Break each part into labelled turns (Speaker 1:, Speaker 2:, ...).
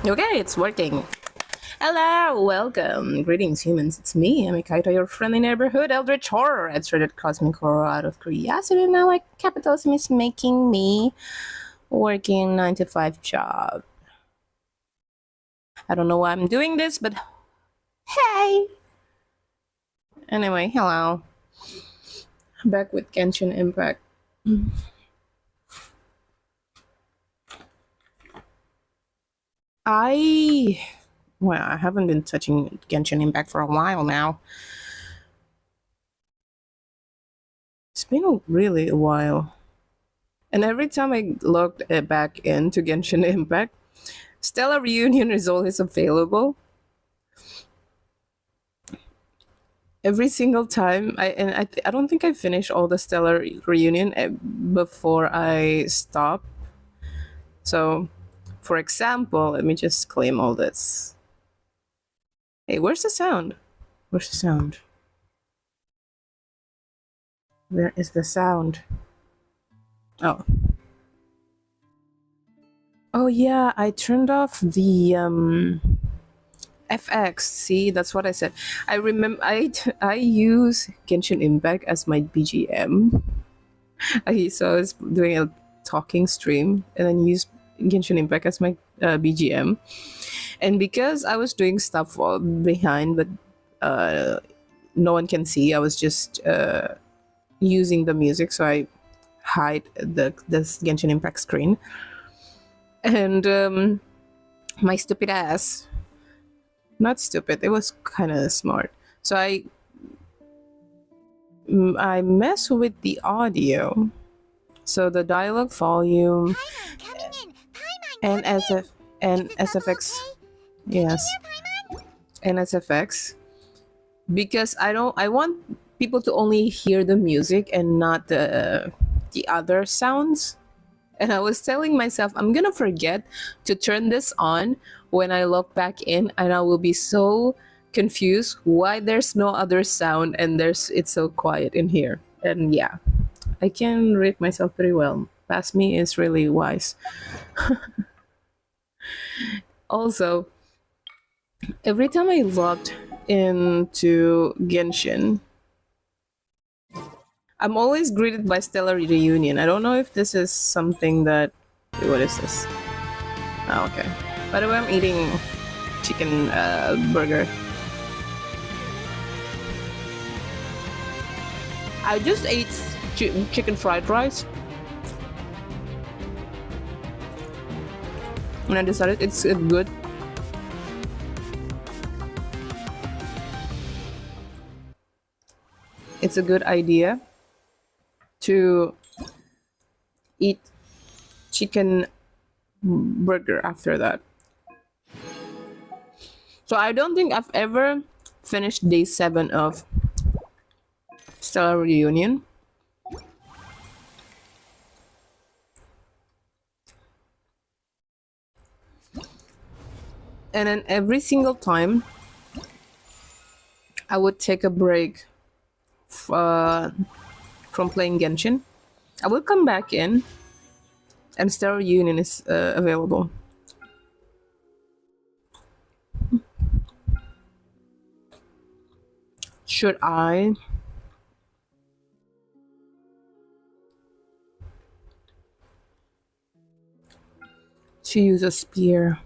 Speaker 1: Okay, it's working. Hello, welcome. Greetings, humans. It's me, Amikaito, your friendly neighborhood eldritch horror. I threaded cosmic horror out of curiosity, and now like capitalism is making me working 9 to 5 job. I don't know why I'm doing this, but hey. Anyway, hello. Back with Genshin Impact. I haven't been touching Genshin Impact for a while now. It's been really a while. And every time I logged back into Genshin Impact, Stellar Reunion is always available. Every single time, I don't think I finished all the Stellar Reunion before I stop. So, for example, let me just claim all this. Hey, where's the sound? Where's the sound? Where is the sound? Oh. Oh yeah, I turned off the FX. See, that's what I said. I remember I use Genshin Impact as my BGM. So I was doing a talking stream and then use Genshin Impact as my BGM. And because I was doing stuff behind, but no one can see, I was just using the music, so I hide this Genshin Impact screen. And my stupid ass, not stupid, it was kind of smart. So I mess with the audio, so the dialogue volume and SFX, yes, and SFX, because I want people to only hear the music and not the other sounds. And I was telling myself I'm gonna forget to turn this on when I log back in, and I will be so confused why there's no other sound and it's so quiet in here. And yeah, I can rate myself pretty well. Past me is really wise. Also, every time I logged into Genshin, I'm always greeted by Stellar Reunion. I don't know if this is something that. Wait, what is this? Oh, okay. By the way, I'm eating chicken burger. I just ate chicken fried rice, and I decided it's good. It's a good idea to eat chicken burger after that. So I don't think I've ever finished day 7 of Stellar Reunion. And then every single time I would take a break from playing Genshin. I will come back in and Stellar Reunion is available. Should I to use a spear?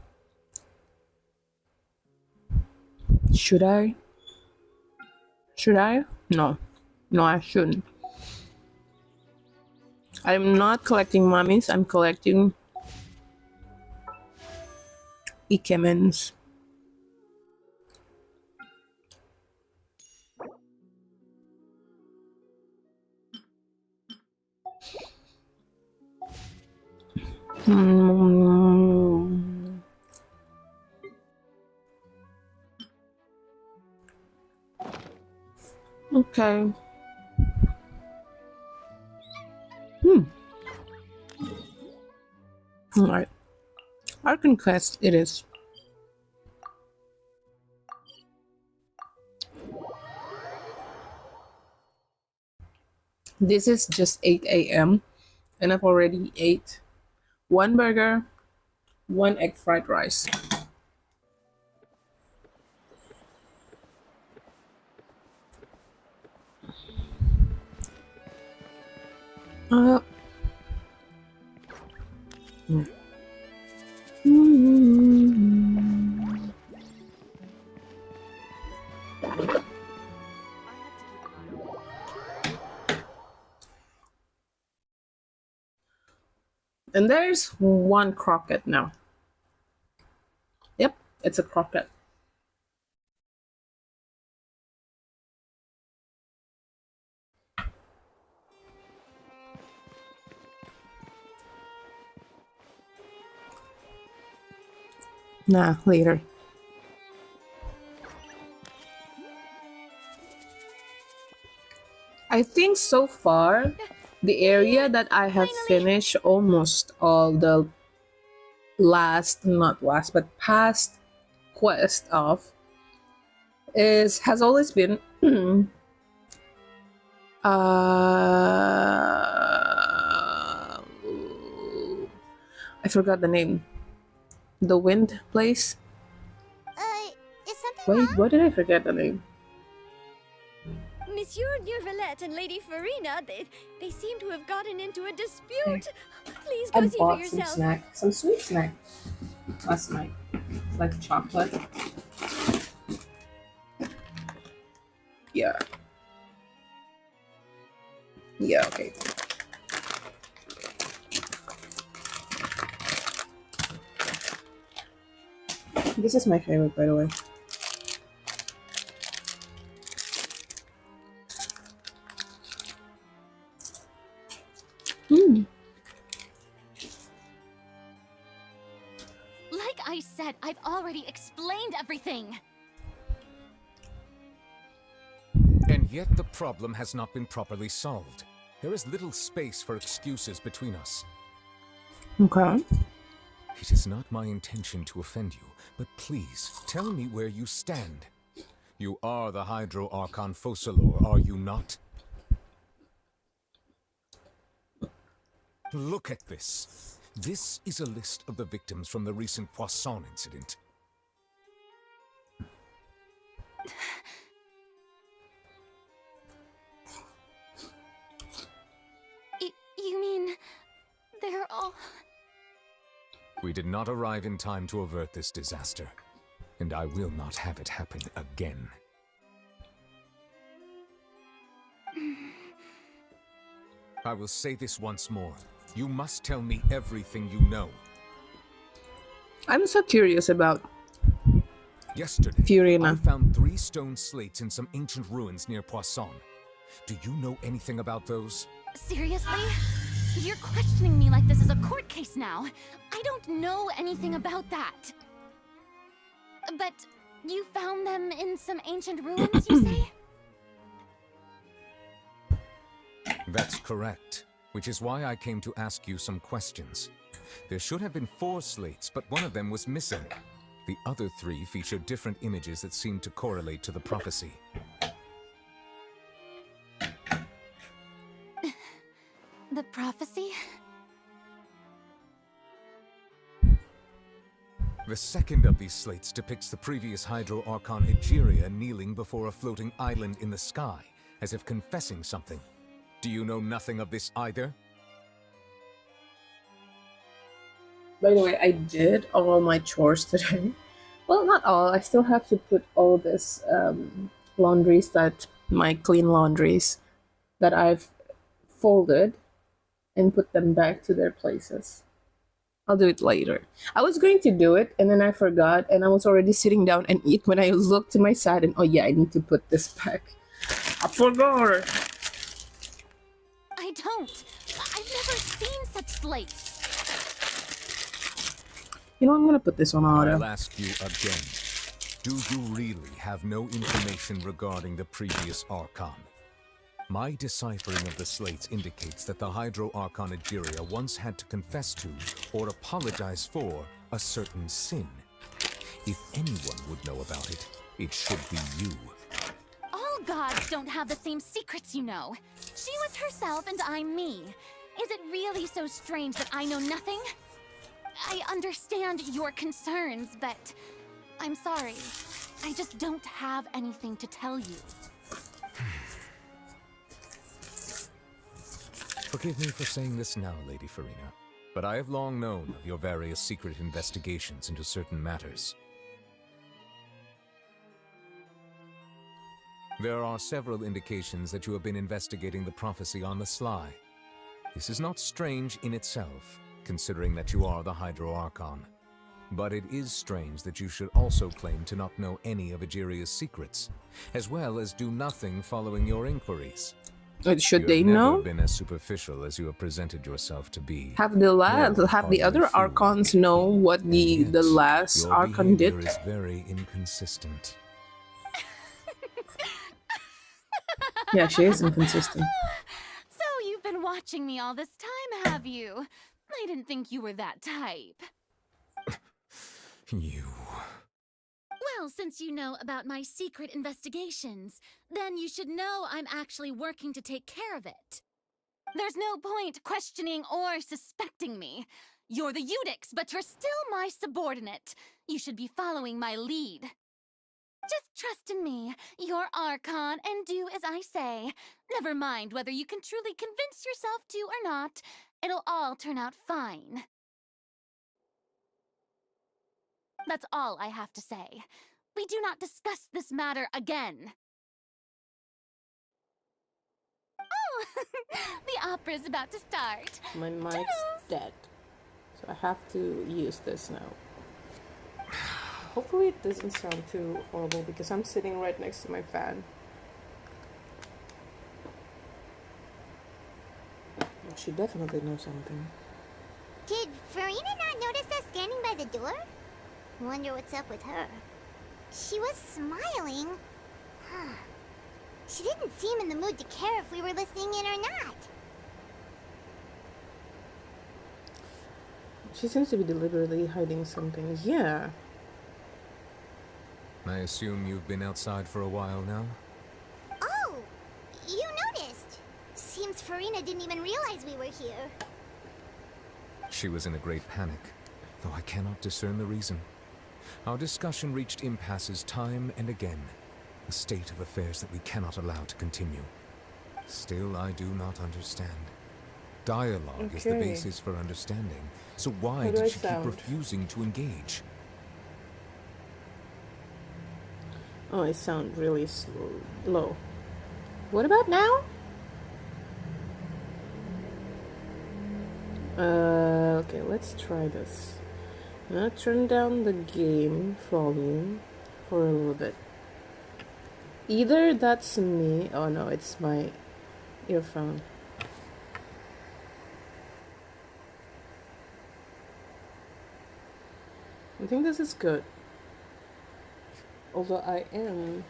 Speaker 1: Should I? Should I? No. No, I shouldn't. I'm not collecting mummies, I'm collecting Ikemens. Hmm. Okay. Alright. Archon Quest it is. This is just 8 a.m. and I've already ate one burger, one egg fried rice. And there's one croquet now. Yep, it's a croquet. Nah, later. I think so far, the area that I have finished almost all the not last, but past quest of has always been I forgot the name. The wind place.
Speaker 2: Is something
Speaker 1: Wait,
Speaker 2: wrong?
Speaker 1: why did I forget the name?
Speaker 3: Monsieur Nurvelet and Lady Farina, they seem to have gotten into a dispute. Please go
Speaker 1: I
Speaker 3: see for
Speaker 1: bought some
Speaker 3: yourself.
Speaker 1: snack, some sweet snack last night. It's like chocolate. Yeah. Yeah, okay. This is my favorite, by the way.
Speaker 3: Like I said, I've already explained everything.
Speaker 4: And yet the problem has not been properly solved. There is little space for excuses between us.
Speaker 1: Okay.
Speaker 4: It is not my intention to offend you, but please tell me where you stand. You are the Hydro Archon Focalor, are you not? Look at this. This is a list of the victims from the recent Poisson incident.
Speaker 3: You mean they're all...
Speaker 4: We did not arrive in time to avert this disaster, and I will not have it happen again. I will say this once more. You must tell me everything you know.
Speaker 1: I'm so curious about
Speaker 4: Yesterday,
Speaker 1: Fiorina.
Speaker 4: I found 3 stone slates in some ancient ruins near Poisson. Do you know anything about those?
Speaker 3: Seriously? You're questioning me like this is a court case now. I don't know anything about that. But you found them in some ancient ruins, you say?
Speaker 4: That's correct, which is why I came to ask you some questions. There should have been 4 slates, but one of them was missing. The other 3 featured different images that seemed to correlate to the prophecy.
Speaker 3: The prophecy?
Speaker 4: The second of these slates depicts the previous Hydro Archon Egeria kneeling before a floating island in the sky, as if confessing something. Do you know nothing of this either?
Speaker 1: By the way, I did all my chores today. Well, not all. I still have to put all this laundries my clean laundries that I've folded and put them back to their places. I'll do it later. I was going to do it and then I forgot and I was already sitting down and eat when I looked to my side and oh yeah, I need to put this back. I forgot.
Speaker 3: I don't. I've never seen such slates.
Speaker 1: You know, I'm gonna put this on auto.
Speaker 4: I'll ask you again. Do you really have no information regarding the previous Archon? My deciphering of the slates indicates that the Hydro Archon Egeria once had to confess to, or apologize for, a certain sin. If anyone would know about it, it should be you.
Speaker 3: All gods don't have the same secrets, you know. She was herself and I'm me. Is it really so strange that I know nothing? I understand your concerns, but I'm sorry. I just don't have anything to tell you.
Speaker 4: Forgive me for saying this now, Lady Farina, but I have long known of your various secret investigations into certain matters. There are several indications that you have been investigating the prophecy on the sly. This is not strange in itself. considering that you are the Hydro Archon. But it is strange that you should also claim to not know any of Egeria's secrets, as well as do nothing following your inquiries.
Speaker 1: Should
Speaker 4: You
Speaker 1: they
Speaker 4: have never
Speaker 1: know?
Speaker 4: been as superficial as you have presented yourself to be.
Speaker 1: Have the other
Speaker 4: few.
Speaker 1: Archons know what
Speaker 4: And
Speaker 1: the
Speaker 4: yet,
Speaker 1: last
Speaker 4: your
Speaker 1: Archon
Speaker 4: behavior
Speaker 1: did?
Speaker 4: is very inconsistent.
Speaker 1: Yeah, she is inconsistent.
Speaker 3: So you've been watching me all this time, have you? I didn't think you were that type.
Speaker 4: You...
Speaker 3: Well, since you know about my secret investigations, then you should know I'm actually working to take care of it. There's no point questioning or suspecting me. You're the Eudix, but you're still my subordinate. You should be following my lead. Just trust in me, you're Archon, and do as I say. Never mind whether you can truly convince yourself to or not. It'll all turn out fine. That's all I have to say. We do not discuss this matter again. Oh, the opera's about to start.
Speaker 1: My mic's dead, so I have to use this now. Hopefully it doesn't sound too horrible because I'm sitting right next to my fan. She definitely knows something.
Speaker 2: Did Farina not notice us standing by the door? Wonder what's up with her. She was smiling. She didn't seem in the mood to care if we were listening in or not.
Speaker 1: She seems to be deliberately hiding something. Yeah.
Speaker 4: I assume you've been outside for a while now?
Speaker 2: Oh, you noticed. Seems Farina didn't even realize we were here.
Speaker 4: She was in a great panic, though I cannot discern the reason. Our discussion reached impasses time and again, a state of affairs that we cannot allow to continue. Still, I do not understand. Dialogue is the
Speaker 1: Okay.
Speaker 4: basis for understanding, so why
Speaker 1: How do I
Speaker 4: did she
Speaker 1: sound?
Speaker 4: keep refusing to engage?
Speaker 1: Oh, I sound really low. What about now? Okay, let's try this. I'm gonna turn down the game volume for a little bit. Either that's me. Oh no, it's my earphone. I think this is good. Although I am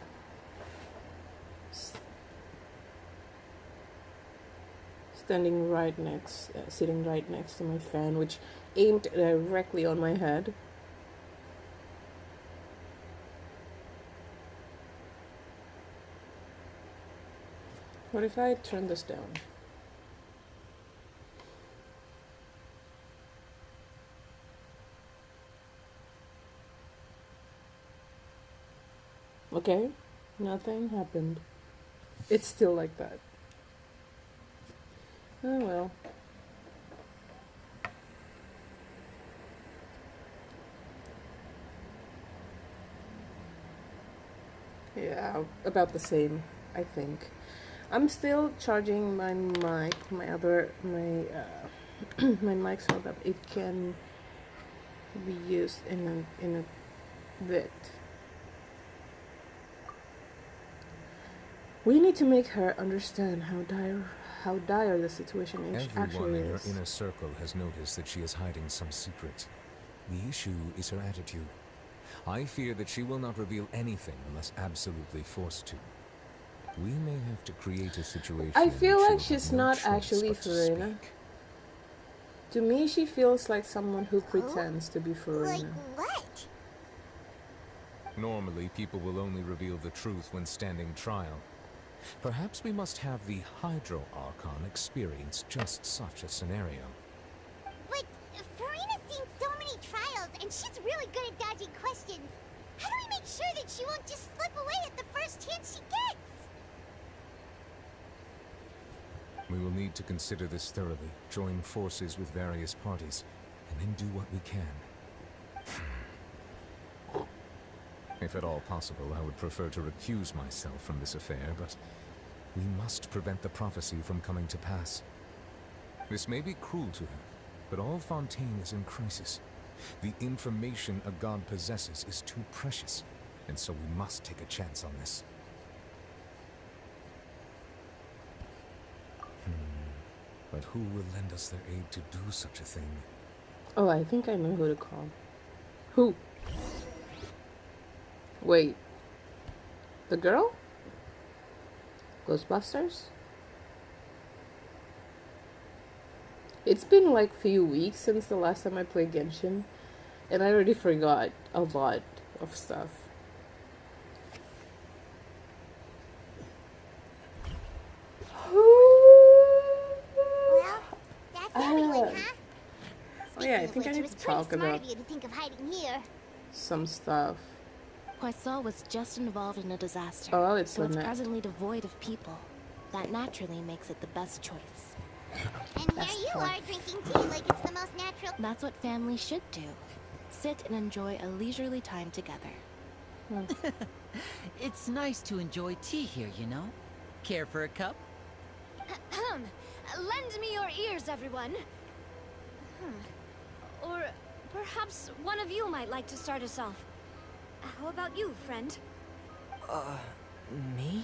Speaker 1: sitting right next to my fan, which aimed directly on my head. What if I turn this down? Okay, nothing happened. It's still like that. Oh well. Yeah, about the same, I think. I'm still charging my mic, my mic so that it can be used in a bit. We need to make her understand how dire the situation
Speaker 4: Everyone
Speaker 1: actually
Speaker 4: in her
Speaker 1: is.
Speaker 4: inner circle has noticed that she is hiding some secret. The issue is her attitude. I fear that she will not reveal anything unless absolutely forced to. We may have to create a situation.
Speaker 1: I
Speaker 4: in
Speaker 1: feel
Speaker 4: which
Speaker 1: like
Speaker 4: she'll have
Speaker 1: she's
Speaker 4: no
Speaker 1: not
Speaker 4: choice
Speaker 1: actually
Speaker 4: but to
Speaker 1: Farina.
Speaker 4: speak.
Speaker 1: To me, she feels like someone who pretends to be
Speaker 2: Like
Speaker 1: Farina.
Speaker 2: what?
Speaker 4: Normally, people will only reveal the truth when standing trial. Perhaps we must have the Hydro Archon experience just such a scenario.
Speaker 2: But Farina's seen so many trials, and she's really good at dodging questions. How do we make sure that she won't just slip away at the first chance she gets?
Speaker 4: We will need to consider this thoroughly, join forces with various parties, and then do what we can. If at all possible, I would prefer to recuse myself from this affair, but we must prevent the prophecy from coming to pass. This may be cruel to her, But all Fontaine is in crisis. The information a god possesses is too precious, and so we must take a chance on this. But who will lend us their aid to do such a thing?
Speaker 1: Oh, I think I know who to call. Who? Wait. The girl? Ghostbusters? It's been like few weeks since the last time I played Genshin, and I already forgot a lot of stuff.
Speaker 2: Well, that's everyone, huh?
Speaker 1: Oh yeah, I
Speaker 2: Speaking of
Speaker 1: think I
Speaker 2: which,
Speaker 1: need
Speaker 2: it was
Speaker 1: to
Speaker 2: pretty
Speaker 1: talk
Speaker 2: smart
Speaker 1: about
Speaker 2: of you to think of hiding here.
Speaker 1: some stuff.
Speaker 5: Poisson was just involved in a disaster,
Speaker 1: Oh, well, it's
Speaker 5: so it's
Speaker 1: Lynette.
Speaker 5: presently devoid of people. That naturally makes it the best choice.
Speaker 2: And
Speaker 1: That's
Speaker 2: here you
Speaker 1: true.
Speaker 2: are drinking tea like it's the most natural.
Speaker 5: That's what families should do. Sit and enjoy a leisurely time together.
Speaker 6: It's nice to enjoy tea here, you know? Care for a cup?
Speaker 3: Lend me your ears, everyone. Or perhaps one of you might like to start us off. How about you, friend?
Speaker 7: Me?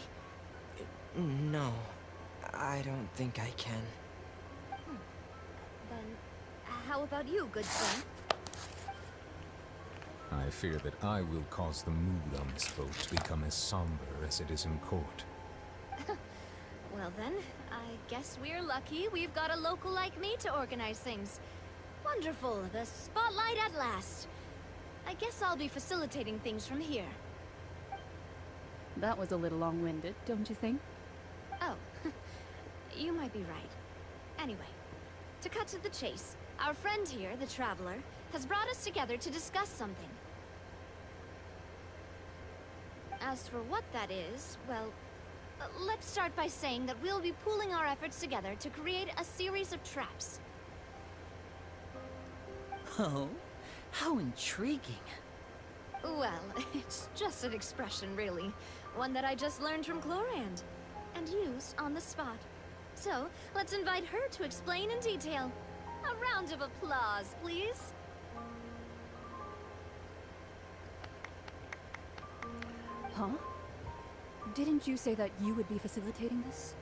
Speaker 7: No, I don't think I can.
Speaker 3: Then, how about you, good friend?
Speaker 4: I fear that I will cause the mood on this boat to become as somber as it is in court.
Speaker 3: Well then, I guess we're lucky we've got a local like me to organize things. Wonderful, the spotlight at last. I guess I'll be facilitating things from here.
Speaker 8: That was a little long-winded, don't you think?
Speaker 3: Oh, you might be right. Anyway, to cut to the chase, our friend here, the Traveler, has brought us together to discuss something. As for what that is, well, let's start by saying that we'll be pooling our efforts together to create a series of traps.
Speaker 6: Oh, how intriguing.
Speaker 3: Well, it's just an expression, really. One that I just learned from Chlorand, and used on the spot. So, let's invite her to explain in detail. A round of applause, please.
Speaker 8: Huh? Didn't you say that you would be facilitating this?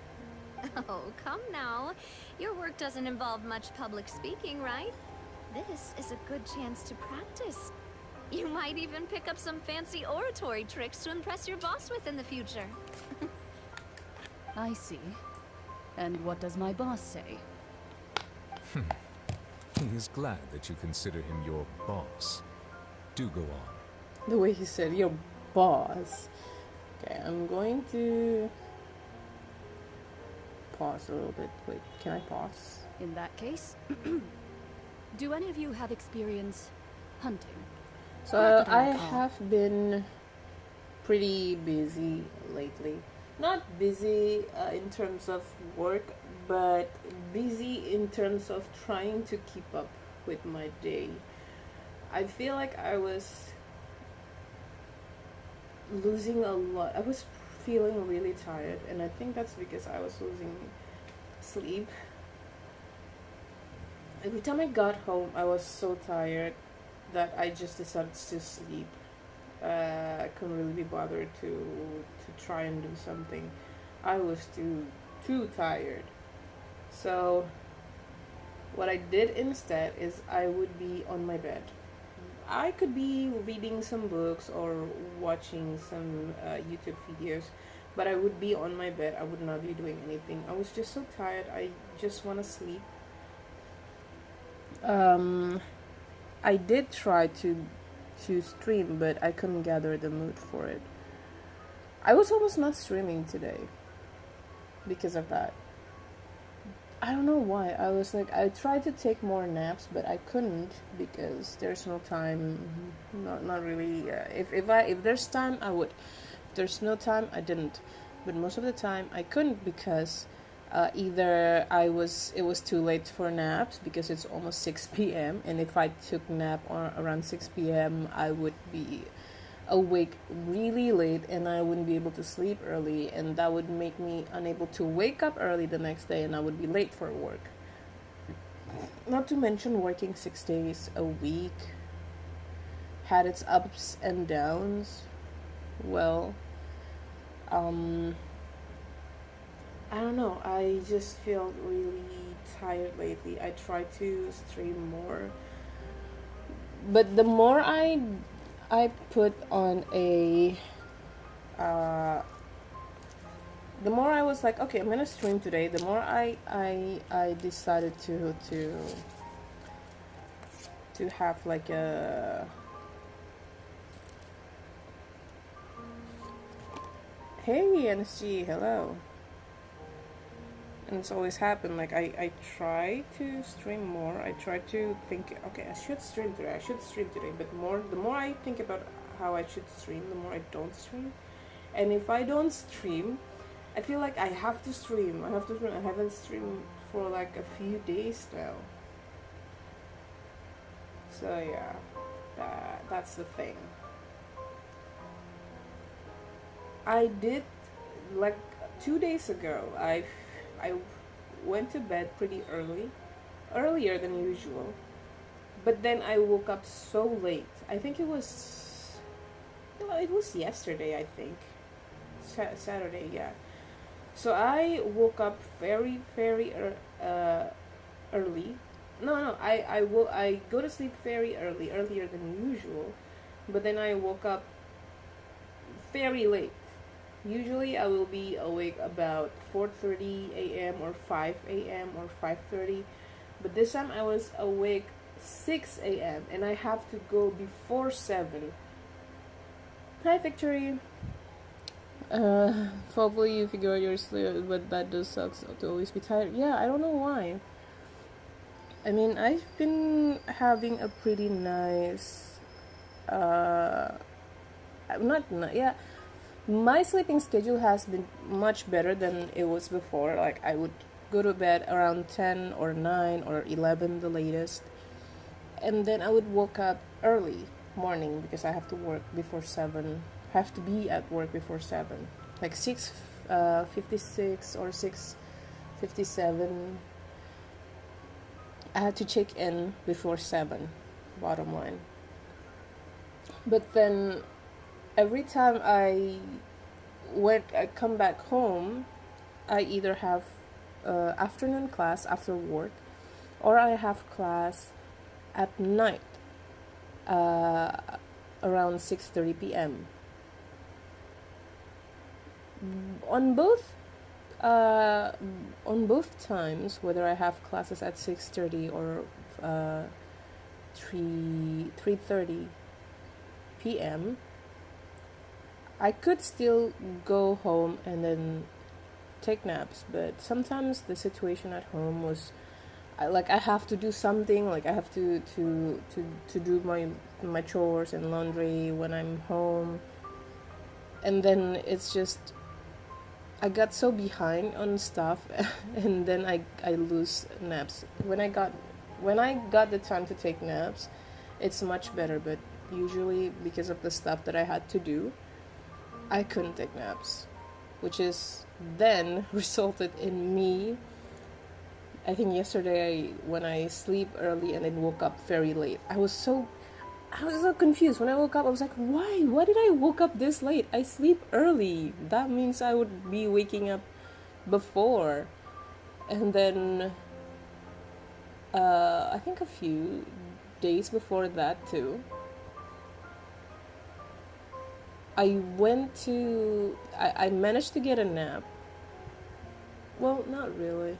Speaker 3: Oh, come now. Your work doesn't involve much public speaking, right? This is a good chance to practice. You might even pick up some fancy oratory tricks to impress your boss with in the future.
Speaker 8: I see. And what does my boss say?
Speaker 4: He is glad that you consider him your boss. Do go on.
Speaker 1: The way he said, your boss. Okay, I'm going to pause a little bit. Wait, can I pause?
Speaker 8: In that case, do any of you have experience hunting?
Speaker 1: So
Speaker 8: Not that I
Speaker 1: I
Speaker 8: recall.
Speaker 1: have been pretty busy lately. Not busy in terms of work, but busy in terms of trying to keep up with my day. I feel like I was losing a lot. I was feeling really tired, and I think that's because I was losing sleep. Every time I got home, I was so tired that I just decided to sleep. I couldn't really be bothered to try and do something. I was too tired. So what I did instead is I would be on my bed. I could be reading some books or watching some YouTube videos, but I would be on my bed. I would not be doing anything. I was just so tired. I just want to sleep. I did try to stream, but I couldn't gather the mood for it. I was almost not streaming today because of that. I don't know why. I was like, I tried to take more naps, but I couldn't because there's no time. Not really. If there's time, I would. If there's no time, I didn't. But most of the time, I couldn't because either it was too late for naps because it's almost 6 p.m. and if I took nap around 6 p.m. I would be awake really late and I wouldn't be able to sleep early, and that would make me unable to wake up early the next day and I would be late for work. not to mention working 6 days a week had its ups and downs. Well, I don't know. I just feel really tired lately. I try to stream more, but the more I put on a the more I was like, okay, I'm gonna stream today. The more I decided to have like a hey NSG, hello. And it's always happened. Like I try to stream more. I try to think, okay, I should stream today. I should stream today. But the more I think about how I should stream, the more I don't stream. And if I don't stream, I feel like I have to stream. I have to stream. I haven't streamed for like a few days now. So yeah, that's the thing. I did like 2 days ago. I went to bed pretty earlier than usual. But then I woke up so late. I think it was yesterday, I think. Saturday, yeah. So I woke up very early. No, I go to sleep very early, earlier than usual. But then I woke up very late. Usually I will be awake about 4:30 a.m. or 5 a.m. or 5:30. But this time I was awake 6 a.m. and I have to go before 7. Hi Victory. Hopefully you figure out your sleep, but that does suck to always be tired. Yeah, I don't know why. I mean, I've been having a pretty nice yeah, my sleeping schedule has been much better than it was before. Like I would go to bed around 10 or 9 or 11 the latest, and then I would wake up early morning because I have to work before 7. Have to be at work before 7, like 6:56 or 6:57. I had to check in before 7, bottom line. But then every time I come back home, I either have afternoon class after work, or I have class at night around 6:30 p.m. On both times, whether I have classes at 6:30 or 3:30 p.m., I could still go home and then take naps. But sometimes the situation at home was I have to do something. Like I have to do my chores and laundry when I'm home, and then it's just I got so behind on stuff, and then I lose naps. When I got the time to take naps, it's much better. But usually because of the stuff that I had to do, I couldn't take naps, which is then resulted in me. I think yesterday when I sleep early and then woke up very late, I was so confused. When I woke up, I was like, why? Why did I woke up this late? I sleep early. That means I would be waking up before. And then I think a few days before that too, I managed to get a nap. Well, not really.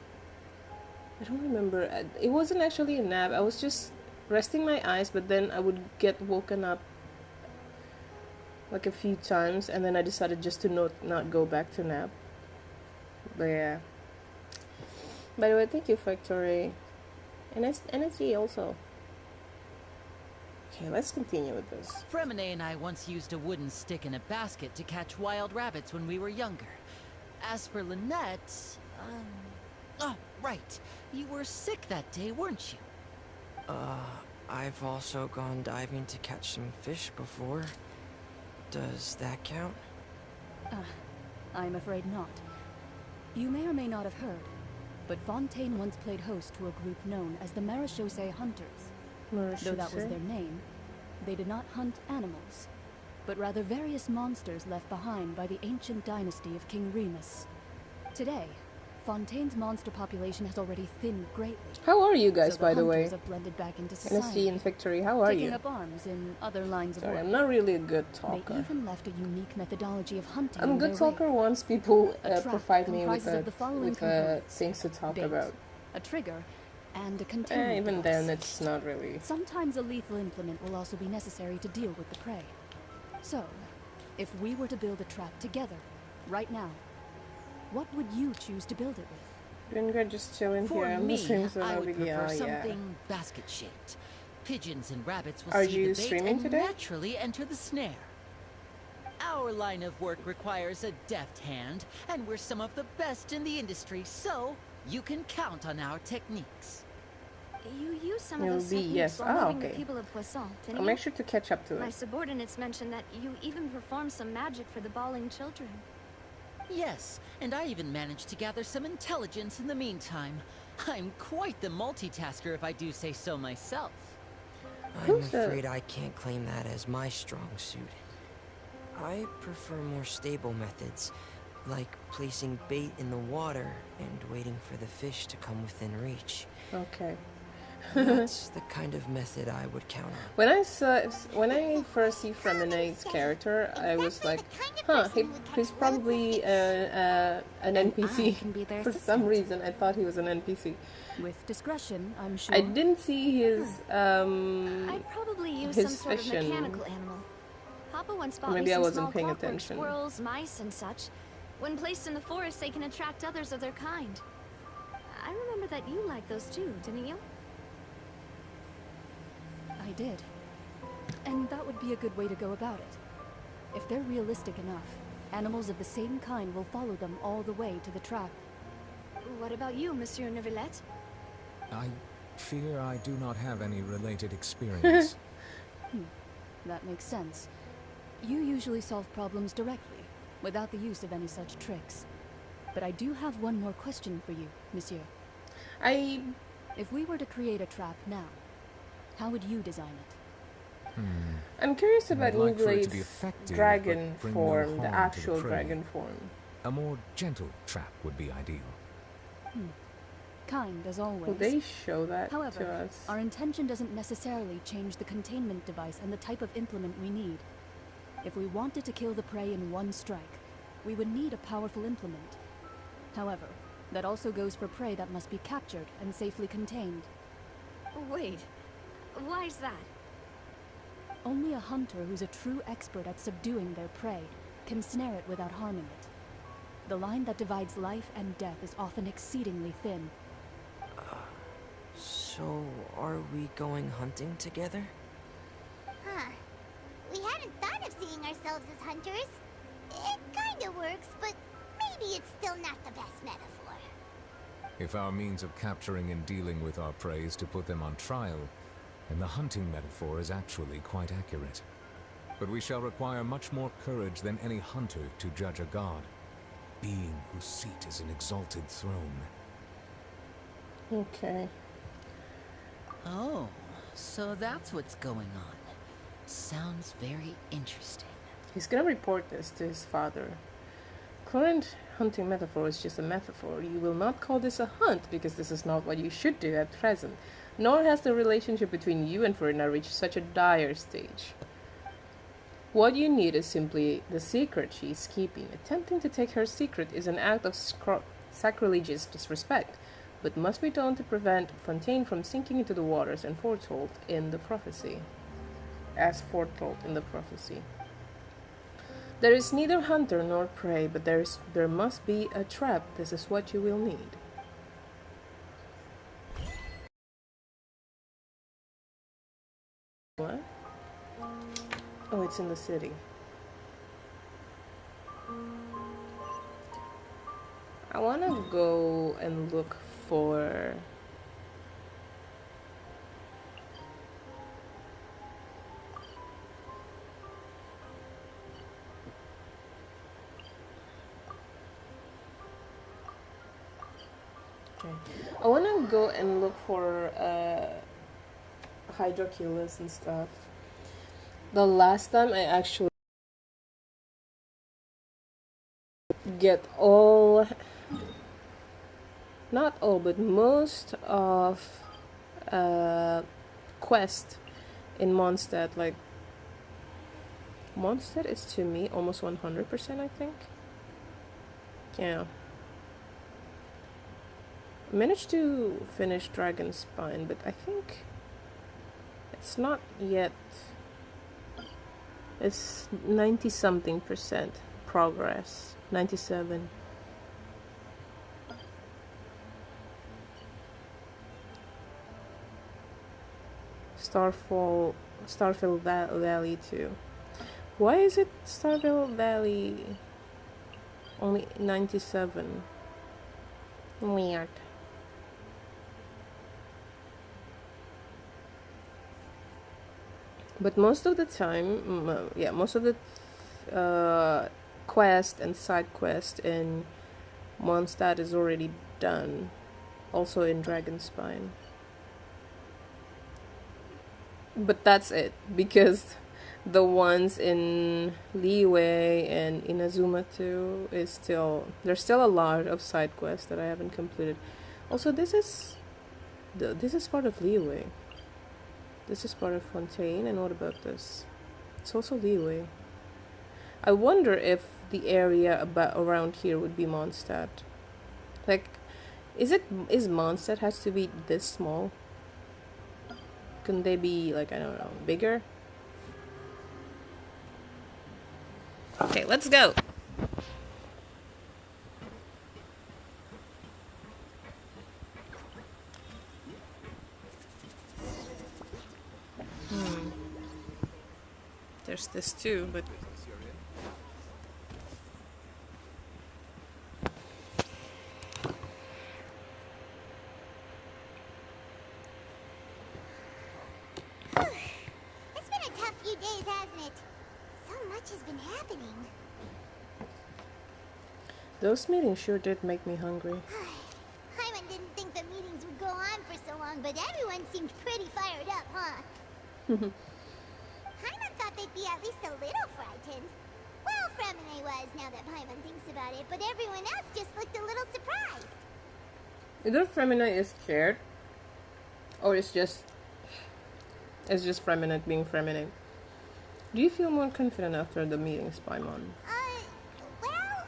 Speaker 1: I don't remember. It wasn't actually a nap. I was just resting my eyes, but then I would get woken up like a few times, and then I decided just to not go back to nap. But yeah. By the way, thank you, Factory. And it's NSG also. Okay, let's continue with this.
Speaker 6: Fremine and I once used a wooden stick in a basket to catch wild rabbits when we were younger. As for Lynette, oh, right. You were sick that day, weren't you?
Speaker 7: I've also gone diving to catch some fish before. Does that count?
Speaker 8: I'm afraid not. You may or may not have heard, but Fontaine once played host to a group known as the Marechaussee Hunters. Though that was their name, they did not hunt animals, but rather various monsters left behind by the ancient dynasty of King Remus. Today, Fontaine's monster population has already thinned greatly.
Speaker 1: How are you guys,
Speaker 8: so
Speaker 1: by the way?
Speaker 8: hunters have blended back into society,
Speaker 1: NSG and Victory, how are
Speaker 8: taking
Speaker 1: you?
Speaker 8: up arms in other lines of
Speaker 1: Sorry,
Speaker 8: work.
Speaker 1: I'm not really a good
Speaker 8: They
Speaker 1: talker.
Speaker 8: even left a unique methodology of hunting.
Speaker 1: I'm a
Speaker 8: in
Speaker 1: good
Speaker 8: their
Speaker 1: talker
Speaker 8: wake.
Speaker 1: once people
Speaker 8: A trap
Speaker 1: provide me with,
Speaker 8: comprises of the following components:
Speaker 1: things to talk
Speaker 8: bait,
Speaker 1: about.
Speaker 8: a trigger, and a containment
Speaker 1: Even
Speaker 8: device.
Speaker 1: then, it's not really.
Speaker 8: Sometimes a lethal implement will also be necessary to deal with the prey. So, if we were to build a trap together, right now, what would you choose to build it with?
Speaker 1: Doing good, just chilling
Speaker 6: For
Speaker 1: here. I'm
Speaker 6: me,
Speaker 1: listening to
Speaker 6: I
Speaker 1: no
Speaker 6: would
Speaker 1: big
Speaker 6: prefer
Speaker 1: deal. Yeah.
Speaker 6: something basket-shaped. Pigeons and rabbits will
Speaker 1: Are
Speaker 6: see
Speaker 1: you
Speaker 6: the bait
Speaker 1: streaming
Speaker 6: and
Speaker 1: today?
Speaker 6: naturally enter the snare. Our line of work requires a deft hand, and we're some of the best in the industry, so you can count on our techniques.
Speaker 9: You use some
Speaker 1: It'll
Speaker 9: of those
Speaker 1: be
Speaker 9: techniques
Speaker 1: yes.
Speaker 9: while
Speaker 1: Ah,
Speaker 9: moving
Speaker 1: okay.
Speaker 9: the people of Poisson,
Speaker 1: I'll
Speaker 9: didn't
Speaker 1: make
Speaker 9: you?
Speaker 1: sure to catch up to
Speaker 9: My
Speaker 1: it.
Speaker 9: subordinates mentioned that you even perform some magic for the bawling children.
Speaker 6: Yes, and I even managed to gather some intelligence in the meantime. I'm quite the multitasker if I do say so myself.
Speaker 7: I'm
Speaker 1: Who's the-
Speaker 7: afraid I can't claim that as my strong suit. I prefer more stable methods, like placing bait in the water and waiting for the fish to come within reach.
Speaker 1: Okay.
Speaker 7: That's the kind of method I would count on.
Speaker 1: When I first see Freminade's character, I was like, huh, he's probably an NPC.
Speaker 5: can be their
Speaker 1: For some reason, I thought he was an NPC.
Speaker 8: With discretion, I'm sure.
Speaker 1: I didn't see his
Speaker 9: I'd probably use some
Speaker 1: his
Speaker 9: sort of
Speaker 1: vision.
Speaker 9: mechanical animal. Papa once bought
Speaker 1: Maybe
Speaker 9: me
Speaker 1: I
Speaker 9: some
Speaker 1: wasn't
Speaker 9: small
Speaker 1: paying
Speaker 9: clockwork
Speaker 1: attention.
Speaker 9: squirrels, mice, and such. When placed in the forest, they can attract others of their kind. I remember that you liked those too, didn't you?
Speaker 8: I did. And that would be a good way to go about it. If they're realistic enough, animals of the same kind will follow them all the way to the trap.
Speaker 9: What about you, Monsieur Neuvillette?
Speaker 4: I fear I do not have any related experience.
Speaker 8: That makes sense. You usually solve problems directly, without the use of any such tricks. But I do have one more question for you, Monsieur. If we were to create a trap now, how would you design it?
Speaker 1: I'm curious about
Speaker 4: I'd like for it to be
Speaker 1: Newblade's
Speaker 4: effective,
Speaker 1: dragon
Speaker 4: but bring no
Speaker 1: form, the
Speaker 4: harm to the
Speaker 1: actual
Speaker 4: prey.
Speaker 1: dragon form.
Speaker 4: A more gentle trap would be ideal.
Speaker 8: Kind, as always.
Speaker 1: Will they show that to
Speaker 8: However,
Speaker 1: us?
Speaker 8: our intention doesn't necessarily change the containment device and the type of implement we need. If we wanted to kill the prey in one strike, we would need a powerful implement. However, that also goes for prey that must be captured and safely contained.
Speaker 9: Wait, why is that?
Speaker 8: Only a hunter who's a true expert at subduing their prey can snare it without harming it. The line that divides life and death is often exceedingly thin.
Speaker 7: So, are we going hunting together?
Speaker 2: Huh. We hadn't thought of seeing ourselves as hunters. It kinda works, but maybe it's still not the best metaphor.
Speaker 4: If our means of capturing and dealing with our prey is to put them on trial, then the hunting metaphor is actually quite accurate. But we shall require much more courage than any hunter to judge a god, being whose seat is an exalted throne.
Speaker 1: Okay.
Speaker 6: Oh, so that's what's going on. Sounds very interesting.
Speaker 1: He's gonna report this to his father. Current hunting metaphor is just a metaphor. You will not call this a hunt because this is not what you should do at present. Nor has the relationship between you and Verna reached such a dire stage. What you need is simply the secret she is keeping. Attempting to take her secret is an act of sacrilegious disrespect, but must be done to prevent Fontaine from sinking into the waters and foretold in the prophecy. As foretold in the prophecy. There is neither hunter nor prey, but there must be a trap. This is what you will need. What? Oh, it's in the city. I want to go and look for... Okay. I wanna go and look for hydroculus and stuff. The last time I actually get all, not all, but most of quest in Mondstadt. Like, Mondstadt is to me almost 100%, I think. Yeah. I managed to finish Dragon Spine, but I think it's not yet. It's 90 something percent progress. 97. Starfield Valley too. Why is it Starfield Valley only 97? Weird. But most of the time, most of the quest and side quest in Mondstadt is already done. Also in Dragonspine. But that's it, because the ones in Liyue and Inazuma too is still, there's still a lot of side quests that I haven't completed. Also, this is part of Liyue. This is part of Fontaine, and what about this? It's also Liyue. I wonder if the area around here would be Mondstadt. Like, is Mondstadt has to be this small? Couldn't they be, like, I don't know, bigger? Okay, let's go! There's this too, but...
Speaker 2: It's been a tough few days, hasn't it? So much has been happening.
Speaker 1: Those meetings sure did make me hungry.
Speaker 2: Hyman didn't think the meetings would go on for so long, but everyone seemed pretty fired up, huh? Hyman thought they'd be at least a little frightened. Well, Fremine was, now that Hyman thinks about it, but everyone else just looked a little surprised.
Speaker 1: Either Fremine is scared, or it's just Fremine being Fremine. Do you feel more confident after the meetings, Paimon?
Speaker 2: Well...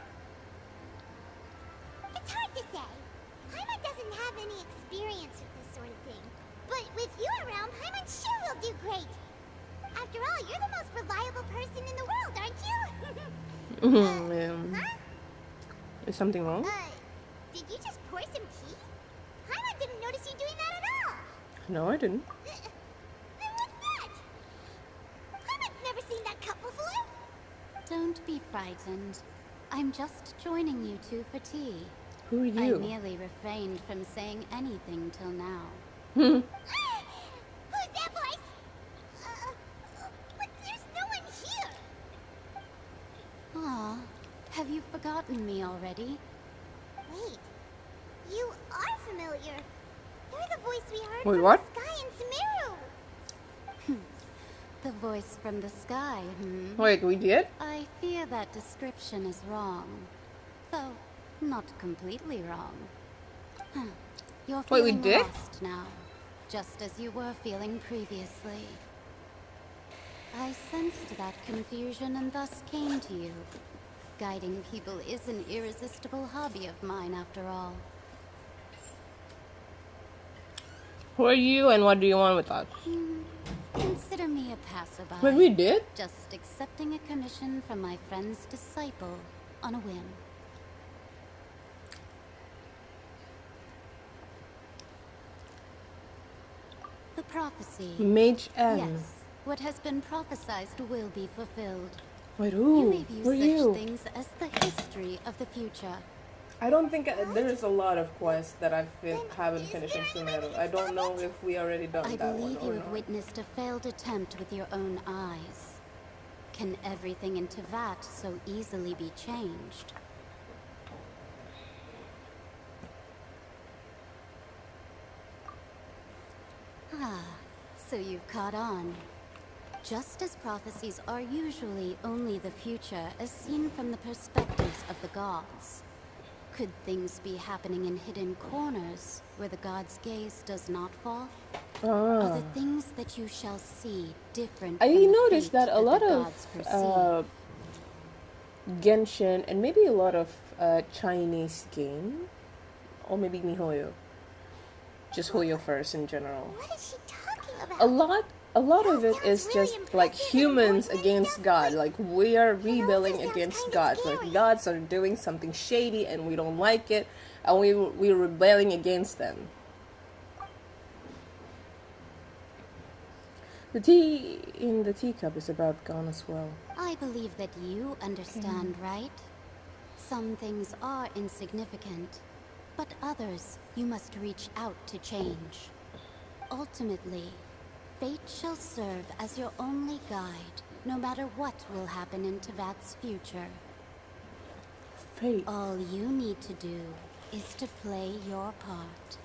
Speaker 2: It's hard to say. Hyman doesn't have any experience with this sort of thing. But with you around, Hyman sure will do great. After all, you're the most reliable person in the world, aren't you? Huh?
Speaker 1: Is something wrong?
Speaker 2: Did you just pour some tea? Hyman didn't notice you doing that at all.
Speaker 1: No, I didn't.
Speaker 2: Then what's that? Hyman's never seen that cup before.
Speaker 3: Don't be frightened. I'm just joining you two for tea.
Speaker 1: Who are you?
Speaker 3: I merely refrained from saying anything till now.
Speaker 2: Who's that voice? But there's no one here.
Speaker 3: Aw, have you forgotten me already?
Speaker 2: Wait, you are familiar. You're the voice we heard
Speaker 1: Wait,
Speaker 2: from
Speaker 1: what?
Speaker 2: the sky in Sumeru.
Speaker 3: The voice from the sky,
Speaker 1: Wait, we did?
Speaker 3: I fear that description is wrong. Though, not completely wrong. You're
Speaker 1: Wait, we
Speaker 3: feeling
Speaker 1: did?
Speaker 3: lost now, just as you were feeling previously. I sensed that confusion and thus came to you. Guiding people is an irresistible hobby of mine, after all.
Speaker 1: Who are you and what do you want with us?
Speaker 3: Consider me a passerby.
Speaker 1: Wait, we did?
Speaker 3: Just accepting a commission from my friend's disciple on a whim. The prophecy.
Speaker 1: Mage M.
Speaker 3: Yes, what has been prophesied will be fulfilled.
Speaker 1: Wait,
Speaker 3: You
Speaker 1: who?
Speaker 3: may view
Speaker 1: Who are
Speaker 3: such
Speaker 1: you?
Speaker 3: things as the history of the future.
Speaker 1: I don't think there's a lot of quests that haven't finished in Sumeru. I don't know if we already done
Speaker 3: I
Speaker 1: that one
Speaker 3: believe you
Speaker 1: or
Speaker 3: have
Speaker 1: not.
Speaker 3: witnessed a failed attempt with your own eyes. Can everything in Tevat so easily be changed?
Speaker 10: So you've caught on. Just as prophecies are usually only the future as seen from the perspectives of the gods, could things be happening in hidden corners where the gods' gaze does not fall? Are the things that you shall see different
Speaker 1: I
Speaker 10: from the
Speaker 1: noticed
Speaker 10: fate
Speaker 1: that a lot
Speaker 10: the
Speaker 1: of
Speaker 10: gods perceive?
Speaker 1: Genshin and maybe a lot of Chinese game, or maybe MiHoYo, just Hoyo first in general.
Speaker 2: What is she talking about?
Speaker 1: A lot of it is just like humans against God. Like we are rebelling against gods. Like gods are doing something shady and we don't like it, and we're rebelling against them. The tea in the teacup is about gone as well.
Speaker 10: I believe that you understand, right? Some things are insignificant, but others you must reach out to change. Ultimately, fate shall serve as your only guide, no matter what will happen in Tevat's future.
Speaker 1: Fate.
Speaker 10: All you need to do is to play your part.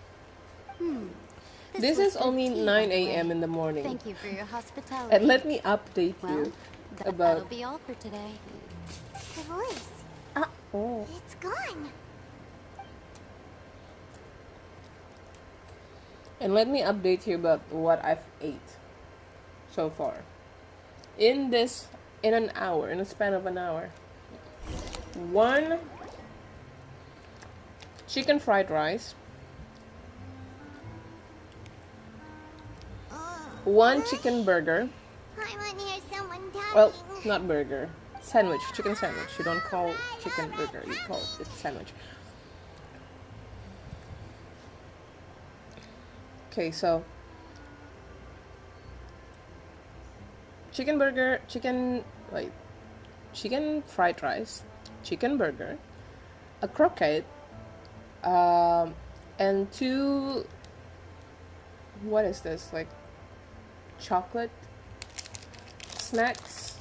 Speaker 1: This is only 9 a.m. in the morning.
Speaker 10: Thank you for your hospitality.
Speaker 1: And let me update you
Speaker 10: that'll
Speaker 1: about...
Speaker 10: be all for today.
Speaker 2: The voice.
Speaker 1: Oh.
Speaker 2: It's gone.
Speaker 1: And let me update you about what I've ate so far. In an hour, in a span of an hour. 1 chicken fried rice. 1 chicken burger.
Speaker 2: I want to hear someone talking.
Speaker 1: Well, not burger. Sandwich. Chicken sandwich. You don't call chicken burger. You call it sandwich. Okay, so chicken burger, chicken fried rice, chicken burger, a croquette, and 2, what is this, like chocolate snacks.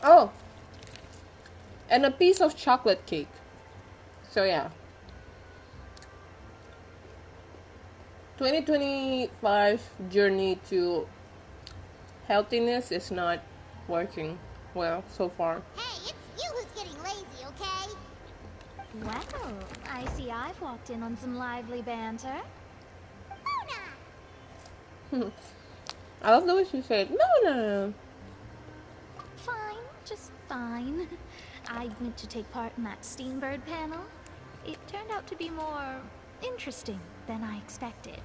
Speaker 1: Oh, and a piece of chocolate cake. So yeah, 2025 journey to healthiness is not working well so far.
Speaker 2: Hey, it's you who's getting lazy, okay?
Speaker 9: Well, I see I've walked in on some lively banter.
Speaker 2: Mona!
Speaker 1: I love the way she said, no.
Speaker 9: Fine, just fine. I went to take part in that Steambird panel. It turned out to be more interesting than I expected.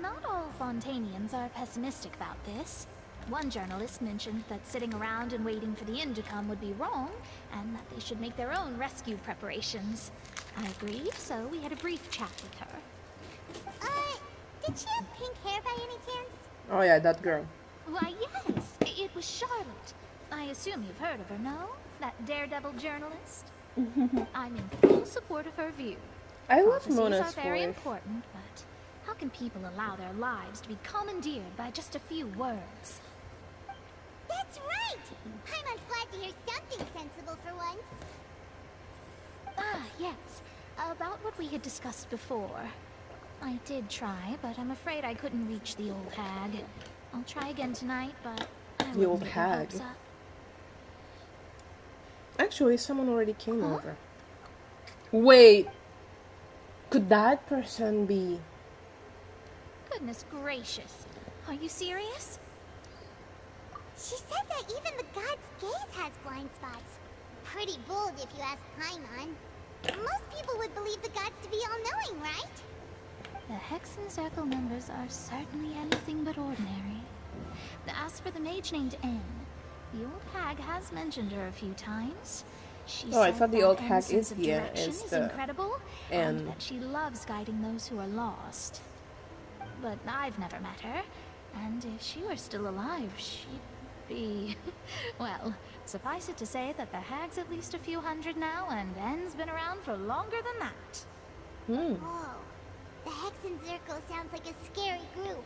Speaker 9: Not all Fontanians are pessimistic about this. One journalist mentioned that sitting around and waiting for the end to come would be wrong, and that they should make their own rescue preparations. I agreed, so we had a brief chat with her.
Speaker 2: Did she have pink hair by any chance?
Speaker 1: Oh yeah, that girl.
Speaker 9: Why, yes, it was Charlotte. I assume you've heard of her, no? That daredevil journalist? I'm in full support of her view.
Speaker 1: I love
Speaker 9: Prophecies
Speaker 1: Mona's
Speaker 9: are very
Speaker 1: voice.
Speaker 9: important, but how can people allow their lives to be commandeered by just a few words?
Speaker 2: That's right! Paimon's glad to hear something sensible for once.
Speaker 9: Ah, yes. About what we had discussed before. I did try, but I'm afraid I couldn't reach the old hag. I'll try again tonight, but I
Speaker 1: The old
Speaker 9: wouldn't get your
Speaker 1: hag?
Speaker 9: hopes up.
Speaker 1: Actually, someone already came over. Wait, could that person be...
Speaker 9: Goodness gracious. Are you serious?
Speaker 2: She said that even the god's gaze has blind spots. Pretty bold if you ask Paimon. Most people would believe the gods to be all-knowing, right?
Speaker 9: The Hexen Circle members are certainly anything but ordinary. As for the mage named N, the old hag has mentioned her a few times. She
Speaker 1: Oh, I
Speaker 9: said
Speaker 1: thought the
Speaker 9: that
Speaker 1: old
Speaker 9: N's
Speaker 1: hag
Speaker 9: sense
Speaker 1: is
Speaker 9: of
Speaker 1: the
Speaker 9: direction
Speaker 1: is
Speaker 9: is
Speaker 1: the
Speaker 9: incredible,
Speaker 1: N.
Speaker 9: and that she loves guiding those who are lost. But I've never met her, and if she were still alive, she'd be... well, suffice it to say that the hag's at least a few hundred now, and N's been around for longer than that.
Speaker 2: Whoa. The Hexen Circle sounds like a scary group.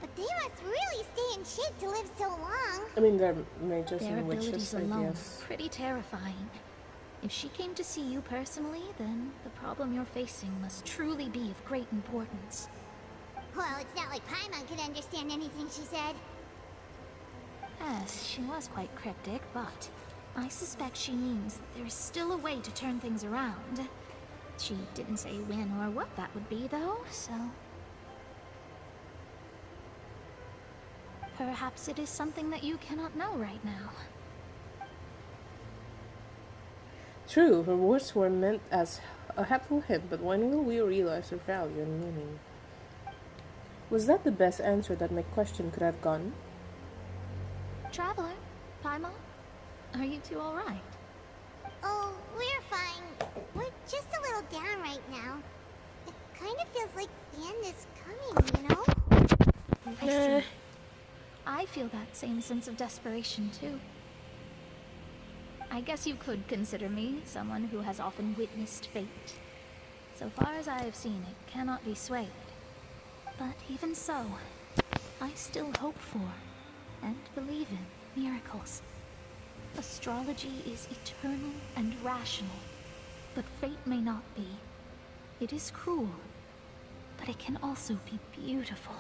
Speaker 2: But they must really stay in shape to live so long.
Speaker 1: I mean, they're mages
Speaker 9: Their
Speaker 1: and
Speaker 9: abilities
Speaker 1: witches, I
Speaker 9: alone
Speaker 1: guess.
Speaker 9: pretty terrifying. If she came to see you personally, then the problem you're facing must truly be of great importance.
Speaker 2: Well, it's not like Paimon could understand anything she said.
Speaker 9: Yes, she was quite cryptic, but I suspect she means that there is still a way to turn things around. She didn't say when or what that would be, though, so... Perhaps it is something that you cannot know right now.
Speaker 1: True, her words were meant as a helpful hint, but when will we realize their value and meaning? Was that the best answer that my question could have gotten?
Speaker 9: Traveler, Paimon, are you two alright?
Speaker 2: Oh, we're fine. We're just a little down right now. It kind of feels like the end is coming, you know?
Speaker 9: I see. I feel that same sense of desperation, too. I guess you could consider me someone who has often witnessed fate. So far as I have seen, it cannot be swayed. But even so, I still hope for and believe in miracles. Astrology is eternal and rational, but fate may not be. It is cruel, but it can also be beautiful.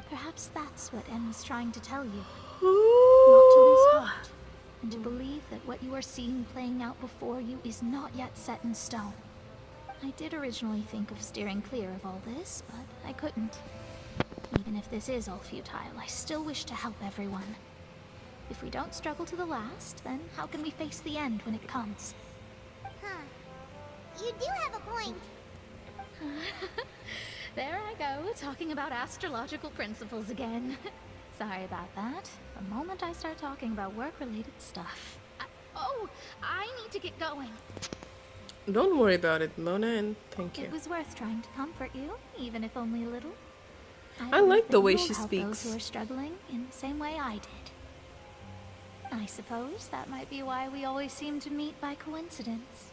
Speaker 9: Perhaps that's what Em was trying to tell you. Not to lose heart, and to believe that what you are seeing playing out before you is not yet set in stone. I did originally think of steering clear of all this, but I couldn't. Even if this is all futile, I still wish to help everyone. If we don't struggle to the last, then how can we face the end when it comes?
Speaker 2: Huh. You do have a point.
Speaker 9: There I go, talking about astrological principles again. Sorry about that. The moment I start talking about work-related stuff. I need to get going.
Speaker 1: Don't worry about it, Mona, and thank you.
Speaker 9: It was worth trying to comfort you, even if only a little.
Speaker 1: I like the way
Speaker 9: believe
Speaker 1: she
Speaker 9: that you'll help
Speaker 1: speaks.
Speaker 9: those who are struggling in the same way I did. I suppose that might be why we always seem to meet by coincidence.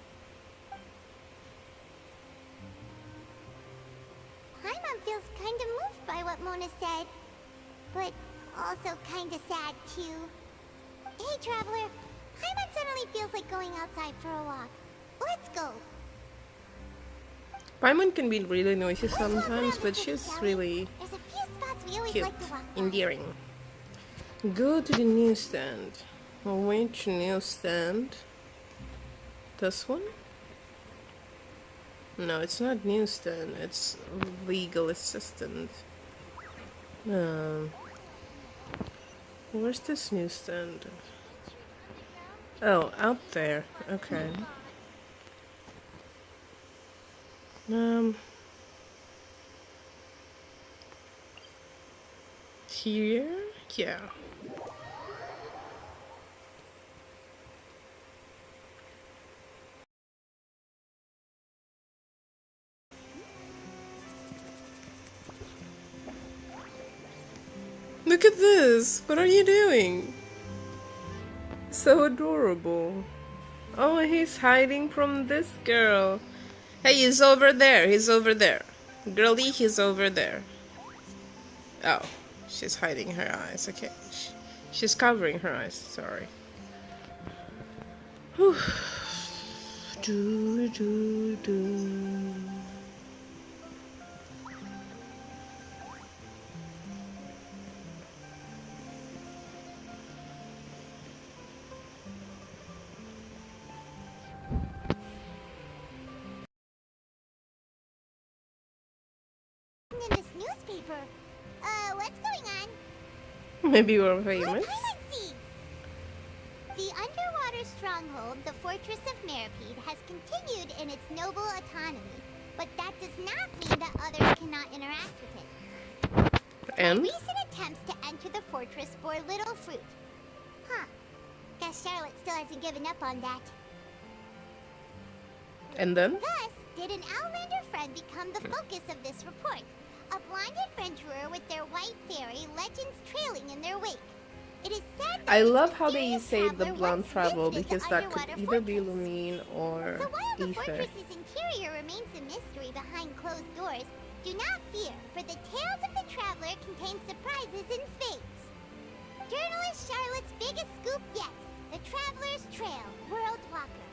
Speaker 2: Paimon feels kind of moved by what Mona said, but also kind of sad too. Hey, Traveler, Paimon suddenly feels like going outside for a walk. Let's go.
Speaker 1: Paimon can be really noisy sometimes, but she's really
Speaker 2: There's a few spots we always
Speaker 1: cute,
Speaker 2: like to walk by.
Speaker 1: endearing. Go to the newsstand. Which newsstand? This one? No, it's not newsstand. It's legal assistant. Where's this newsstand? Oh, out there. Okay. Here? Yeah. Look at this! What are you doing? So adorable. Oh, he's hiding from this girl. Hey, he's over there. He's over there. Girlie, he's over there. Oh, she's hiding her eyes. Okay. She's covering her eyes. Sorry. Whew. Do, do, do.
Speaker 2: In this newspaper. What's going on?
Speaker 1: Maybe we're
Speaker 2: Let
Speaker 1: famous.
Speaker 2: Paimon see. The underwater stronghold, the Fortress of Meripede, has continued in its noble autonomy, but that does not mean that others cannot interact with it.
Speaker 1: And?
Speaker 2: Recent attempts to enter the fortress bore little fruit. Huh. Guess Charlotte still hasn't given up on that.
Speaker 1: And then?
Speaker 2: Thus, did an Outlander friend become the focus of this report? A blind adventurer with their white fairy, legends trailing in their wake. It is said that
Speaker 1: I
Speaker 2: this
Speaker 1: love how they
Speaker 2: mysterious
Speaker 1: say the
Speaker 2: traveler
Speaker 1: blonde
Speaker 2: once
Speaker 1: travel
Speaker 2: visited
Speaker 1: because
Speaker 2: the
Speaker 1: that could
Speaker 2: underwater
Speaker 1: either be
Speaker 2: fortress.
Speaker 1: Lumine or
Speaker 2: So while the
Speaker 1: Ether.
Speaker 2: fortress's interior remains a mystery behind closed doors, do not fear, for the tales of the traveler contain surprises in spades. Journalist Charlotte's biggest scoop yet: the Traveler's Trail, World Walker.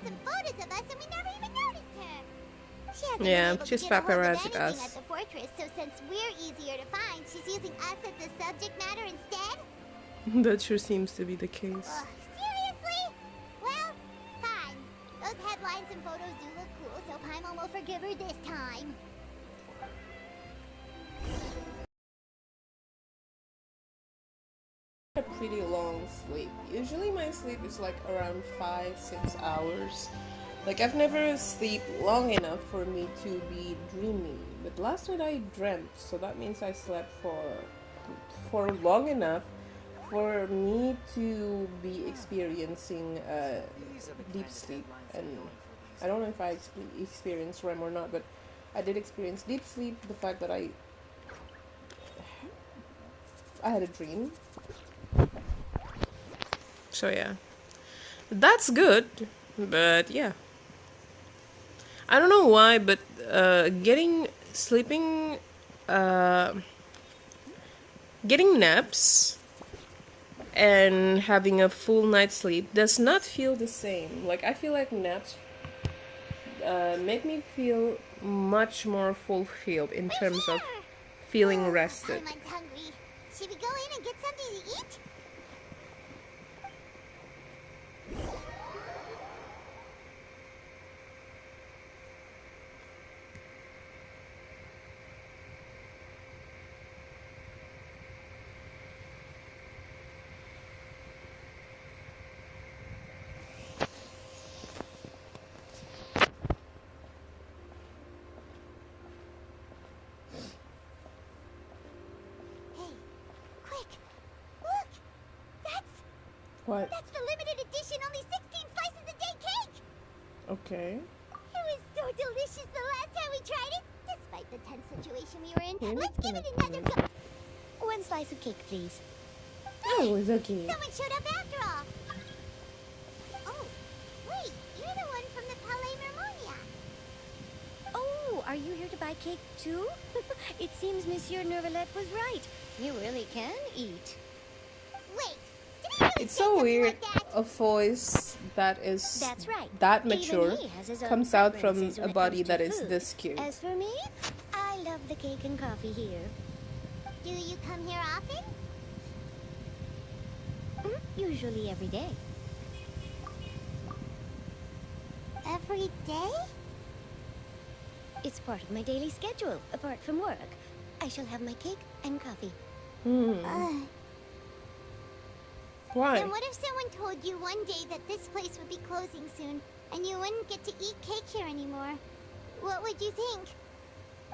Speaker 2: got some photos of us and we never even noticed her. She hasn't
Speaker 1: Yeah,
Speaker 2: been able
Speaker 1: she's
Speaker 2: to get a hold of
Speaker 1: paparazzied
Speaker 2: anything
Speaker 1: us.
Speaker 2: at the fortress, so since we're easier to find, she's using us as the subject matter instead?
Speaker 1: That sure seems to be the case.
Speaker 2: Ugh, seriously? Well, fine. Those headlines and photos do look cool, so Paimon will forgive her this time.
Speaker 1: A pretty long sleep. Usually my sleep is like around 5-6 hours. Like I've never sleep long enough for me to be dreaming. But last night I dreamt, so that means I slept for long enough for me to be experiencing deep sleep. And I don't know if I experienced REM or not, but I did experience deep sleep. The fact that I had a dream. So yeah, that's good, but yeah, I don't know why, but sleeping, getting naps and having a full night's sleep does not feel the same. Like I feel like naps make me feel much more fulfilled in terms of feeling rested.
Speaker 2: Paimon's hungry. Should we go in and get something to eat?
Speaker 1: What?
Speaker 2: That's the limited edition, only 16 slices a day cake!
Speaker 1: Okay.
Speaker 2: It was so delicious the last time we tried it, despite the tense situation we were in.
Speaker 1: Yeah,
Speaker 2: Let's give it another go. One slice of cake, please.
Speaker 1: Oh, it's okay.
Speaker 2: Someone showed up after all. Oh, wait, you're the one from the Palais Mermonia.
Speaker 11: Oh, are you here to buy cake too? It seems Monsieur Neuvillette was right. You really can eat.
Speaker 2: Wait.
Speaker 1: It's so weird, a voice that is
Speaker 11: That's right.
Speaker 1: that
Speaker 11: Even
Speaker 1: mature
Speaker 11: he has his own
Speaker 1: comes out from
Speaker 11: preferences when
Speaker 1: a
Speaker 11: it
Speaker 1: body
Speaker 11: comes to
Speaker 1: that is
Speaker 11: food.
Speaker 1: this cute.
Speaker 11: As for me, I love the cake and coffee here.
Speaker 2: Do you come here often?
Speaker 11: Usually every day.
Speaker 2: Every day?
Speaker 11: It's part of my daily schedule, apart from work. I shall have my cake and coffee.
Speaker 1: Why?
Speaker 2: Then what if someone told you one day that this place would be closing soon, and you wouldn't get to eat cake here anymore? What would you think?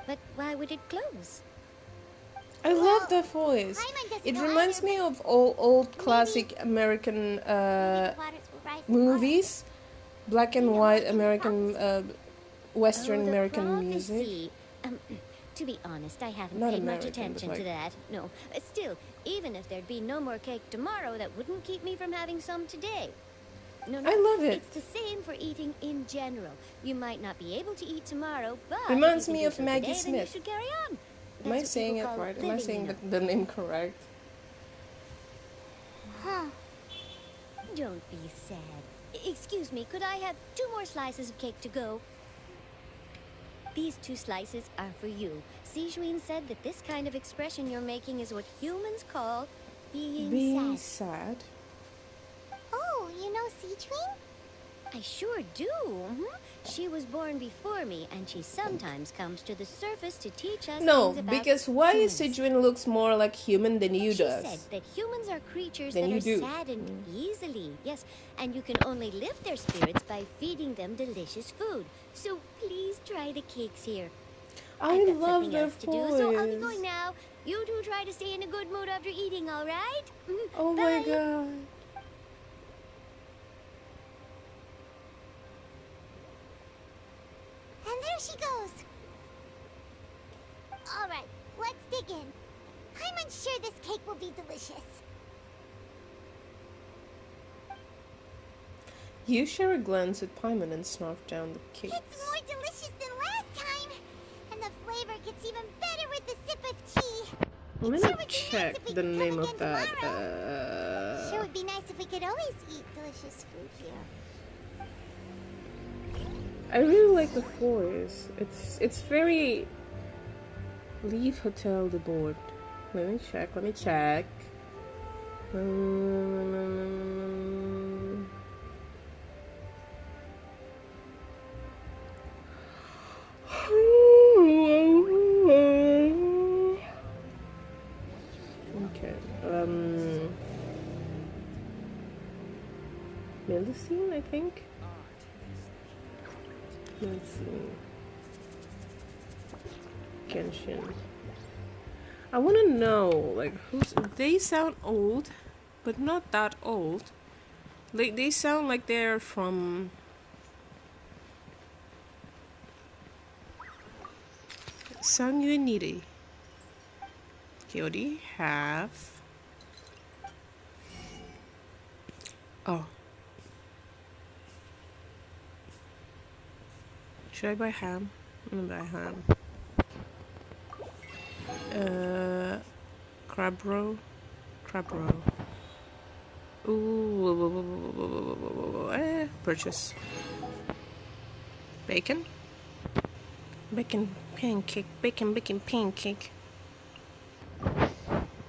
Speaker 11: But why would it close?
Speaker 1: I love the voice. It reminds me of old classic American movies, black and white American, Western American music.
Speaker 11: To be honest, I haven't
Speaker 1: Not
Speaker 11: paid
Speaker 1: American,
Speaker 11: much attention
Speaker 1: but
Speaker 11: to that. No, still, even if there'd be no more cake tomorrow, that wouldn't keep me from having some today. No,
Speaker 1: I love it.
Speaker 11: It's the same for eating in general. You might not be able to eat tomorrow, but
Speaker 1: Reminds
Speaker 11: if you
Speaker 1: me
Speaker 11: can do
Speaker 1: of
Speaker 11: so
Speaker 1: Maggie
Speaker 11: today, then you
Speaker 1: Smith.
Speaker 11: should carry on.
Speaker 1: Am I
Speaker 11: That's what
Speaker 1: saying
Speaker 11: people
Speaker 1: it
Speaker 11: call
Speaker 1: right? Am I
Speaker 11: living,
Speaker 1: saying
Speaker 11: you know.
Speaker 1: the name correct?
Speaker 2: Huh.
Speaker 11: Don't be sad. Excuse me, could I have 2 more slices of cake to go? These 2 slices are for you. Sijuin said that this kind of expression you're making is what humans call being
Speaker 1: sad.
Speaker 2: Oh, you know Sijuin?
Speaker 11: I sure do. She was born before me, and she sometimes comes to the surface to teach us
Speaker 1: No,
Speaker 11: things about
Speaker 1: because why
Speaker 11: humans.
Speaker 1: Sijuin looks more like human than you
Speaker 11: She
Speaker 1: does.
Speaker 11: said that humans are creatures
Speaker 1: Than
Speaker 11: that
Speaker 1: you
Speaker 11: are
Speaker 1: do.
Speaker 11: saddened easily. Yes, and you can only lift their spirits by feeding them delicious food. So please try the cakes here.
Speaker 1: I
Speaker 11: I've got
Speaker 1: love
Speaker 11: something
Speaker 1: their
Speaker 11: else to do, so I'll be
Speaker 1: voice.
Speaker 11: going now. You two try to stay in a good mood after eating, all right?
Speaker 1: Oh my god.
Speaker 2: And there she goes. All right, let's dig in. I'm unsure this cake will be delicious.
Speaker 1: You share a glance at Paimon and snarf down the cake.
Speaker 2: It's more delicious than last time. And the flavor gets even better with a sip of tea.
Speaker 1: Let me
Speaker 2: Sure would be nice
Speaker 1: check
Speaker 2: if we
Speaker 1: the
Speaker 2: could come
Speaker 1: name of
Speaker 2: again
Speaker 1: that.
Speaker 2: tomorrow. Sure would be nice if we could always eat delicious food here.
Speaker 1: I really like the forest. It's very Leave Hotel de Board. Let me check. Let me check. Okay. Medicine, I think. Medicine. Genshin. I want to know, like, who's. They sound old, but not that old. Like, they sound like they're from. Sanguinity. Okay, what do you have? Oh. Should I buy ham? I'm gonna buy ham. Crab roe? Crab roe. Ooh. Purchase. Bacon? Bacon pancake. Bacon pancake.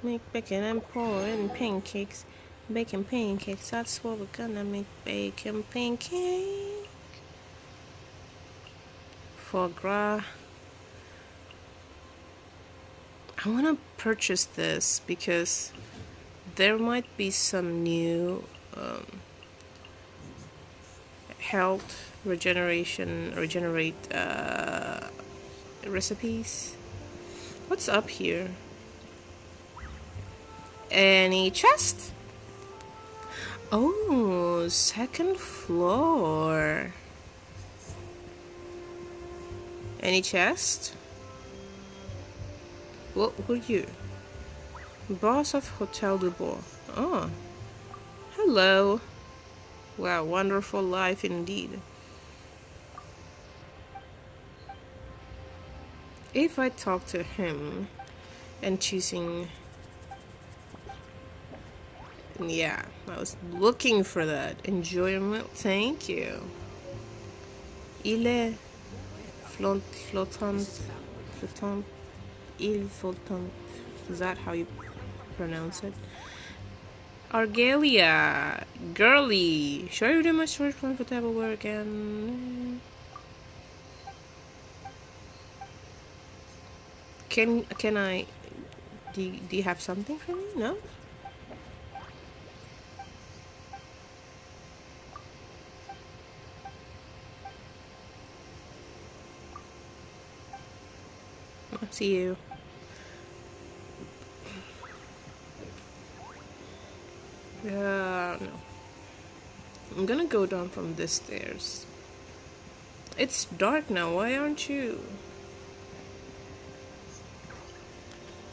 Speaker 1: Make bacon and pour in pancakes. Bacon pancakes. That's what we're gonna make. Bacon pancake. Foie gras. I want to purchase this because there might be some new health regenerate recipes. What's up here? Any chest? Oh, second floor. Any chest? What? Who are you? Boss of Hotel de Bois. Oh. Hello. Wow, wonderful life indeed. If I talk to him and choosing... Yeah, I was looking for that. Enjoyment. Thank you. Il est flottant. Il flottant. Is that how you pronounce it? Argalia, girly. Should I do my storage plan for table work and can I? Do you have something for me? No. I'll see you. No. I'm gonna go down from this stairs. It's dark now, why aren't you?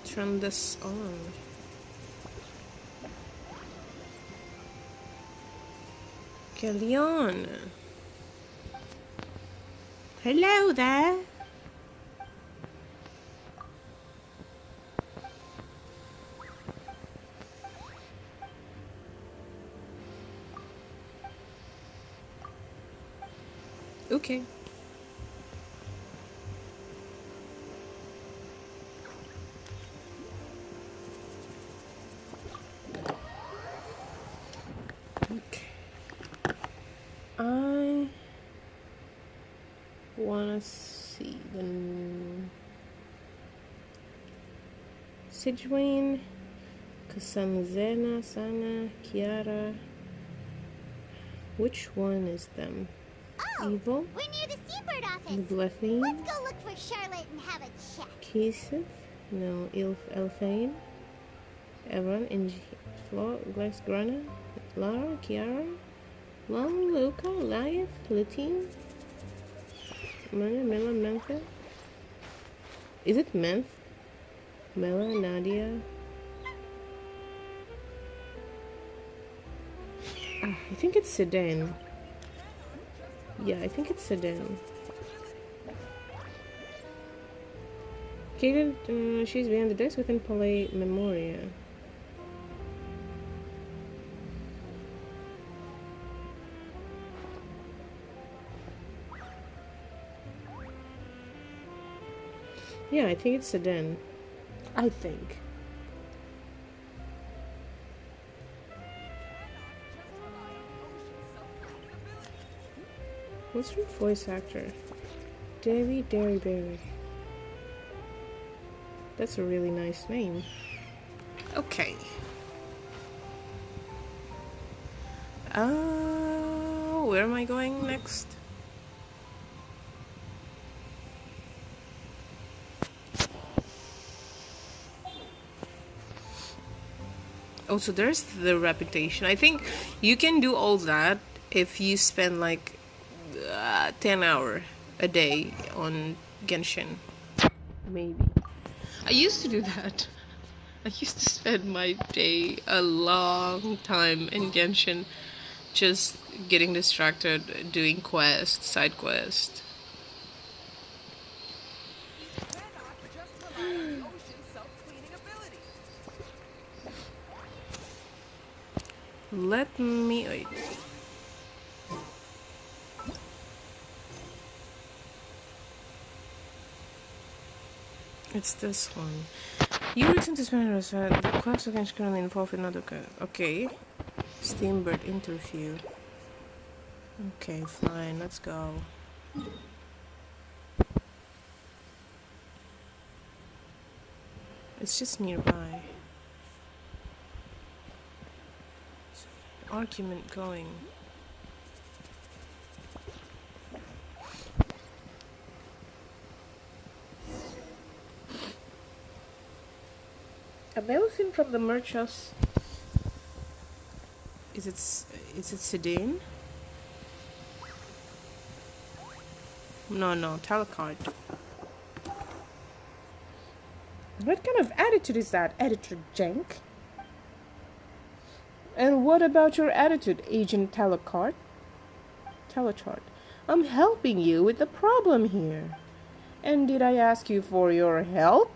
Speaker 1: Turn this on. Leon. Hello there. Okay. I wanna see the Sidwayne, Kasanzena, Sana, Kiara. Which one is them?
Speaker 2: Oh,
Speaker 1: Evil?
Speaker 2: We're near the Seabird office.
Speaker 1: Bluffing?
Speaker 2: Let's go look for Charlotte and have a chat.
Speaker 1: Kesith? No. Elfane? Evan? Flo? Glass Grana? Lara? Kiara? Long? Luca? Life? Lutine? Mela? Mentha? Is it Menth? Mela? Nadia? I think it's Sedan. Yeah, I think it's Sedan. Kaden, she's behind the desk within Palais Memoria. Yeah, I think it's sedan. I think. What's your voice actor? Davy Derryberry. That's a really nice name. Okay. Where am I going next? Oh, so there's the reputation. I think you can do all that if you spend like 10 hours a day on Genshin. Maybe. I used to do that. I used to spend my day a long time in Genshin just getting distracted doing quests, side quests. Let me wait. It's this one. You return to Spanish. The quest against currently involved in another. Okay. Steambird interview. Okay, fine. Let's go. It's just nearby. Argument going. I've never seen from the merch house. Is it sedan? No, telecard. What kind of attitude is that, Editor Jenk? And what about your attitude, Agent Telechart? I'm helping you with the problem here. And did I ask you for your help?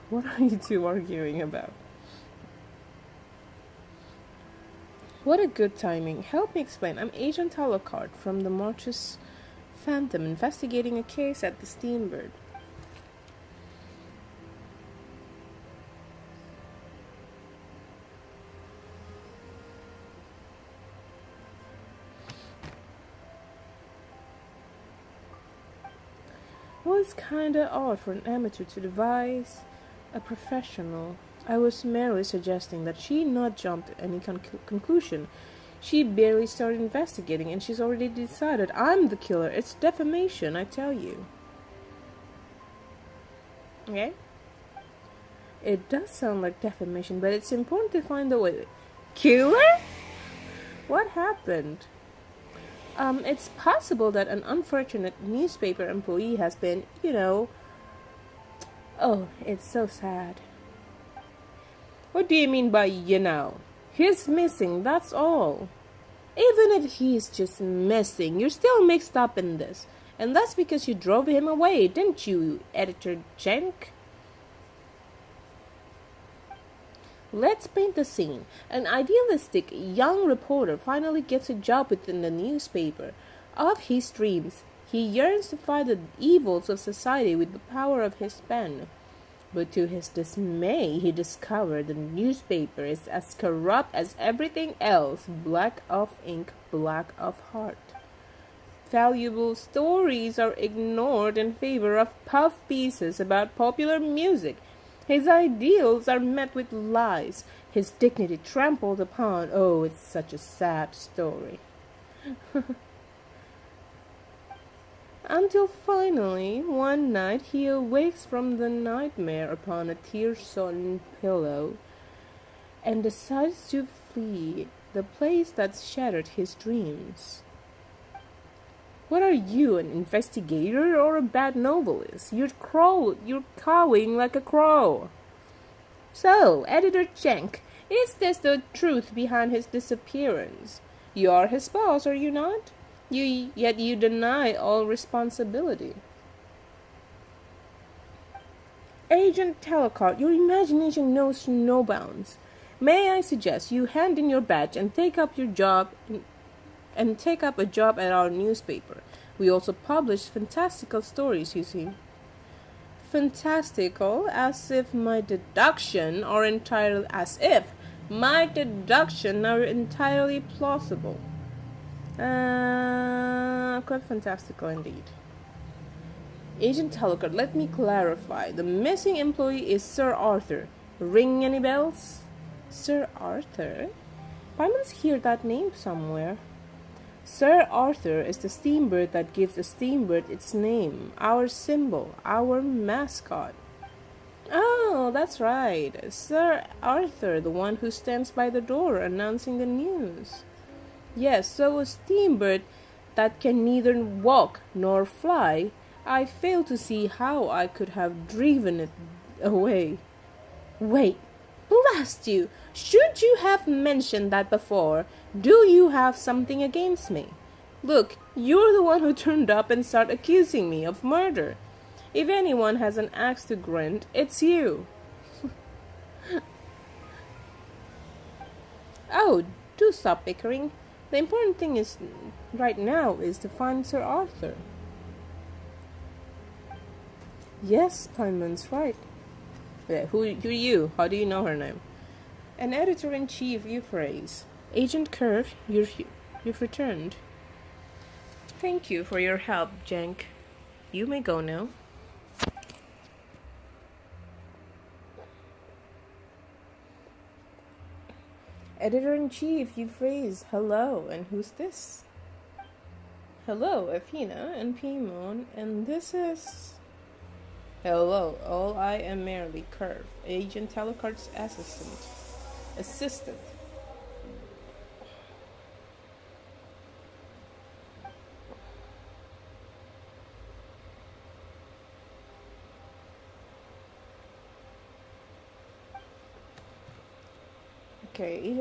Speaker 1: What are you two arguing about? What a good timing. Help me explain. I'm Agent Telechart from the March's Phantom, investigating a case at the Steambird. Well, it's kinda odd for an amateur to advise a professional. I was merely suggesting that she not jump to any conclusion. She barely started investigating and she's already decided I'm the killer. It's defamation, I tell you. Okay? It does sound like defamation, but it's important to find the way. Killer? What happened? It's possible that an unfortunate newspaper employee has been, Oh, it's so sad. What do you mean by, He's missing, that's all. Even if he's just missing, you're still mixed up in this. And that's because you drove him away, didn't you, Editor Jenk? Let's paint the scene. An idealistic young reporter finally gets a job within the newspaper. Of his dreams, he yearns to fight the evils of society with the power of his pen. But to his dismay, he discovered the newspaper is as corrupt as everything else, black of ink, black of heart. Valuable stories are ignored in favor of puff pieces about popular music. His ideals are met with lies, his dignity trampled upon. Oh, it's such a sad story. Until finally, one night, he awakes from the nightmare upon a tear-sodden pillow and decides to flee the place that shattered his dreams. What are you, an investigator or a bad novelist? You're cawing like a crow. So, Editor Jenk, is this the truth behind his disappearance? You are his boss, are you not? Yet you deny all responsibility. Agent Telechart, your imagination knows no bounds. May I suggest you hand in your badge and take up a job at our newspaper. We also publish fantastical stories, you see. fantastical, as if my deduction are entirely plausible. Quite fantastical indeed. Agent Talcott, let me clarify. The missing employee is Sir Arthur. Ring any bells? Sir Arthur? Paimons hear that name somewhere. Sir Arthur is the steambird that gives the steambird its name, our symbol, our mascot. Oh, that's right. Sir Arthur, the one who stands by the door announcing the news. Yes, so a steambird that can neither walk nor fly. I fail to see how I could have driven it away. Wait, blast you! Should you have mentioned that before? Do you have something against me? Look, you're the one who turned up and started accusing me of murder. If anyone has an axe to grind, it's you. Oh, do stop bickering. The important thing is right now is to find Sir Arthur. Yes, Paimon's right. Yeah, who are you? How do you know her name? An editor-in-chief, Euphrates. Agent Curve, you've returned. Thank you for your help, Jenk. You may go now. Editor-in-chief, Euphrates, hello, and who's this? Hello, Athena and Paimon, and this is... Hello, all I am merely Curve, Agent Telecart's assistant. Okay, the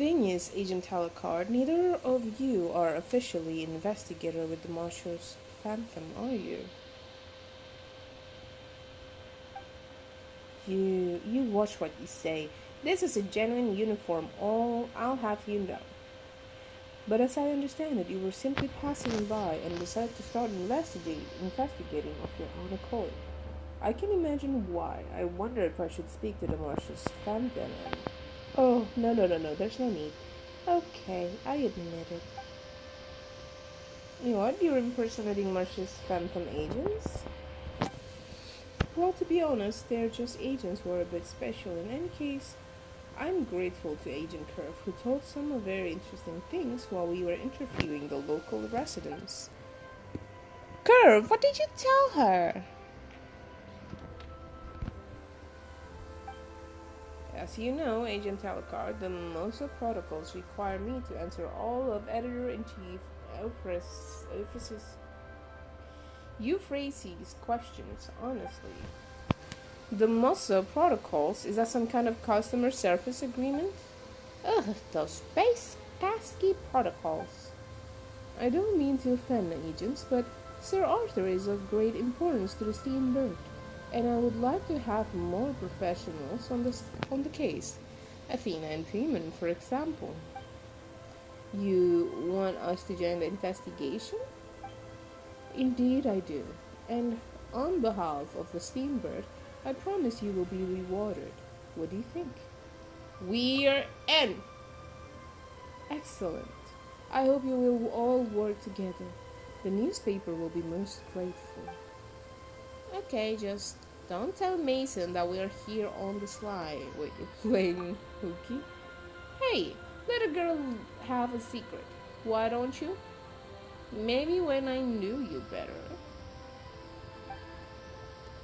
Speaker 1: thing is, Agent Talcard, neither of you are officially investigator with the Marshal's Phantom, are you? You watch what you say. This is a genuine uniform, I'll have you know. But as I understand it, you were simply passing by and decided to start investigating of your own accord. I can imagine why. I wonder if I should speak to the Marshal's Phantom. Oh, no, there's no need. Okay, I admit it. You know what, you're impersonating Marshal's Phantom agents? Well, to be honest, they're just agents who are a bit special. In any case, I'm grateful to Agent Curve, who told some very interesting things while we were interviewing the local residents. Curve, what did you tell her? As you know, Agent Talcard, the Mosa protocols require me to answer all of Editor-in-Chief Euphrates' questions honestly. The Mosa protocols? Is that some kind of customer service agreement? Ugh, those pesky protocols. I don't mean to offend agents, but Sir Arthur is of great importance to the Steambird, and I would like to have more professionals on the case. Athena and Paimon, for example. You want us to join the investigation? Indeed I do. And on behalf of the Steambird, I promise you will be rewarded. What do you think? We're in! Excellent. I hope you will all work together. The newspaper will be most grateful. Okay, just don't tell Mason that we're here on the sly. Wait, you're playing hooky? Hey, let a girl have a secret. Why don't you? Maybe when I knew you better.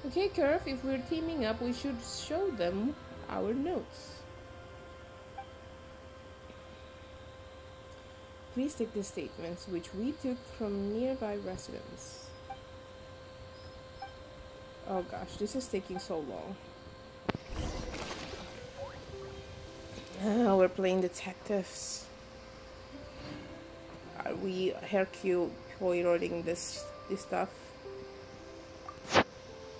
Speaker 1: Okay, Curve, if we're teaming up, we should show them our notes. Please take the statements which we took from nearby residents. Oh gosh, this is taking so long. We're playing detectives. Are we Hercule Poiroting this stuff?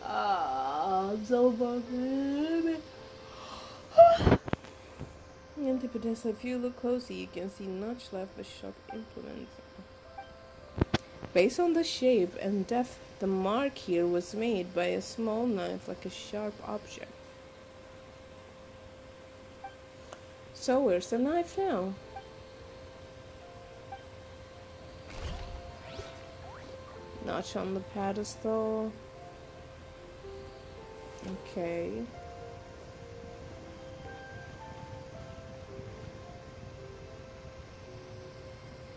Speaker 1: I'm so fucking. Antipodessa, if you look closely, you can see notch left but sharp implement. Based on the shape and depth, the mark here was made by a small knife like a sharp object. So where's the knife now? Notch on the pedestal. Okay.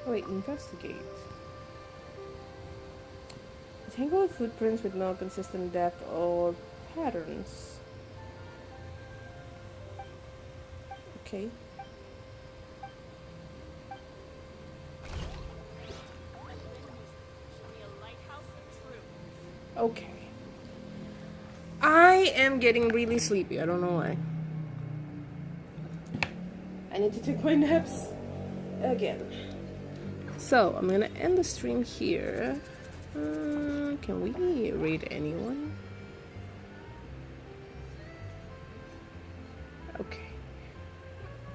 Speaker 1: Oh, wait, investigate. Tangled footprints with no consistent depth or patterns. Okay. Okay. I am getting really sleepy. I don't know why. I need to take my naps again. So, I'm gonna end the stream here. Can we raid anyone? Okay.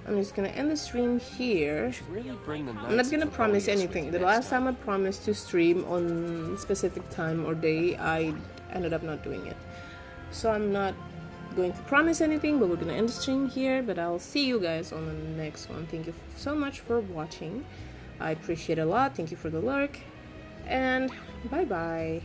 Speaker 1: I'm just gonna end the stream here. I'm not gonna promise anything. The last time I promised to stream on specific time or day, I ended up not doing it. So I'm not going to promise anything, but we're gonna end the stream here. But I'll see you guys on the next one. Thank you so much for watching. I appreciate it a lot. Thank you for the lurk. And bye bye.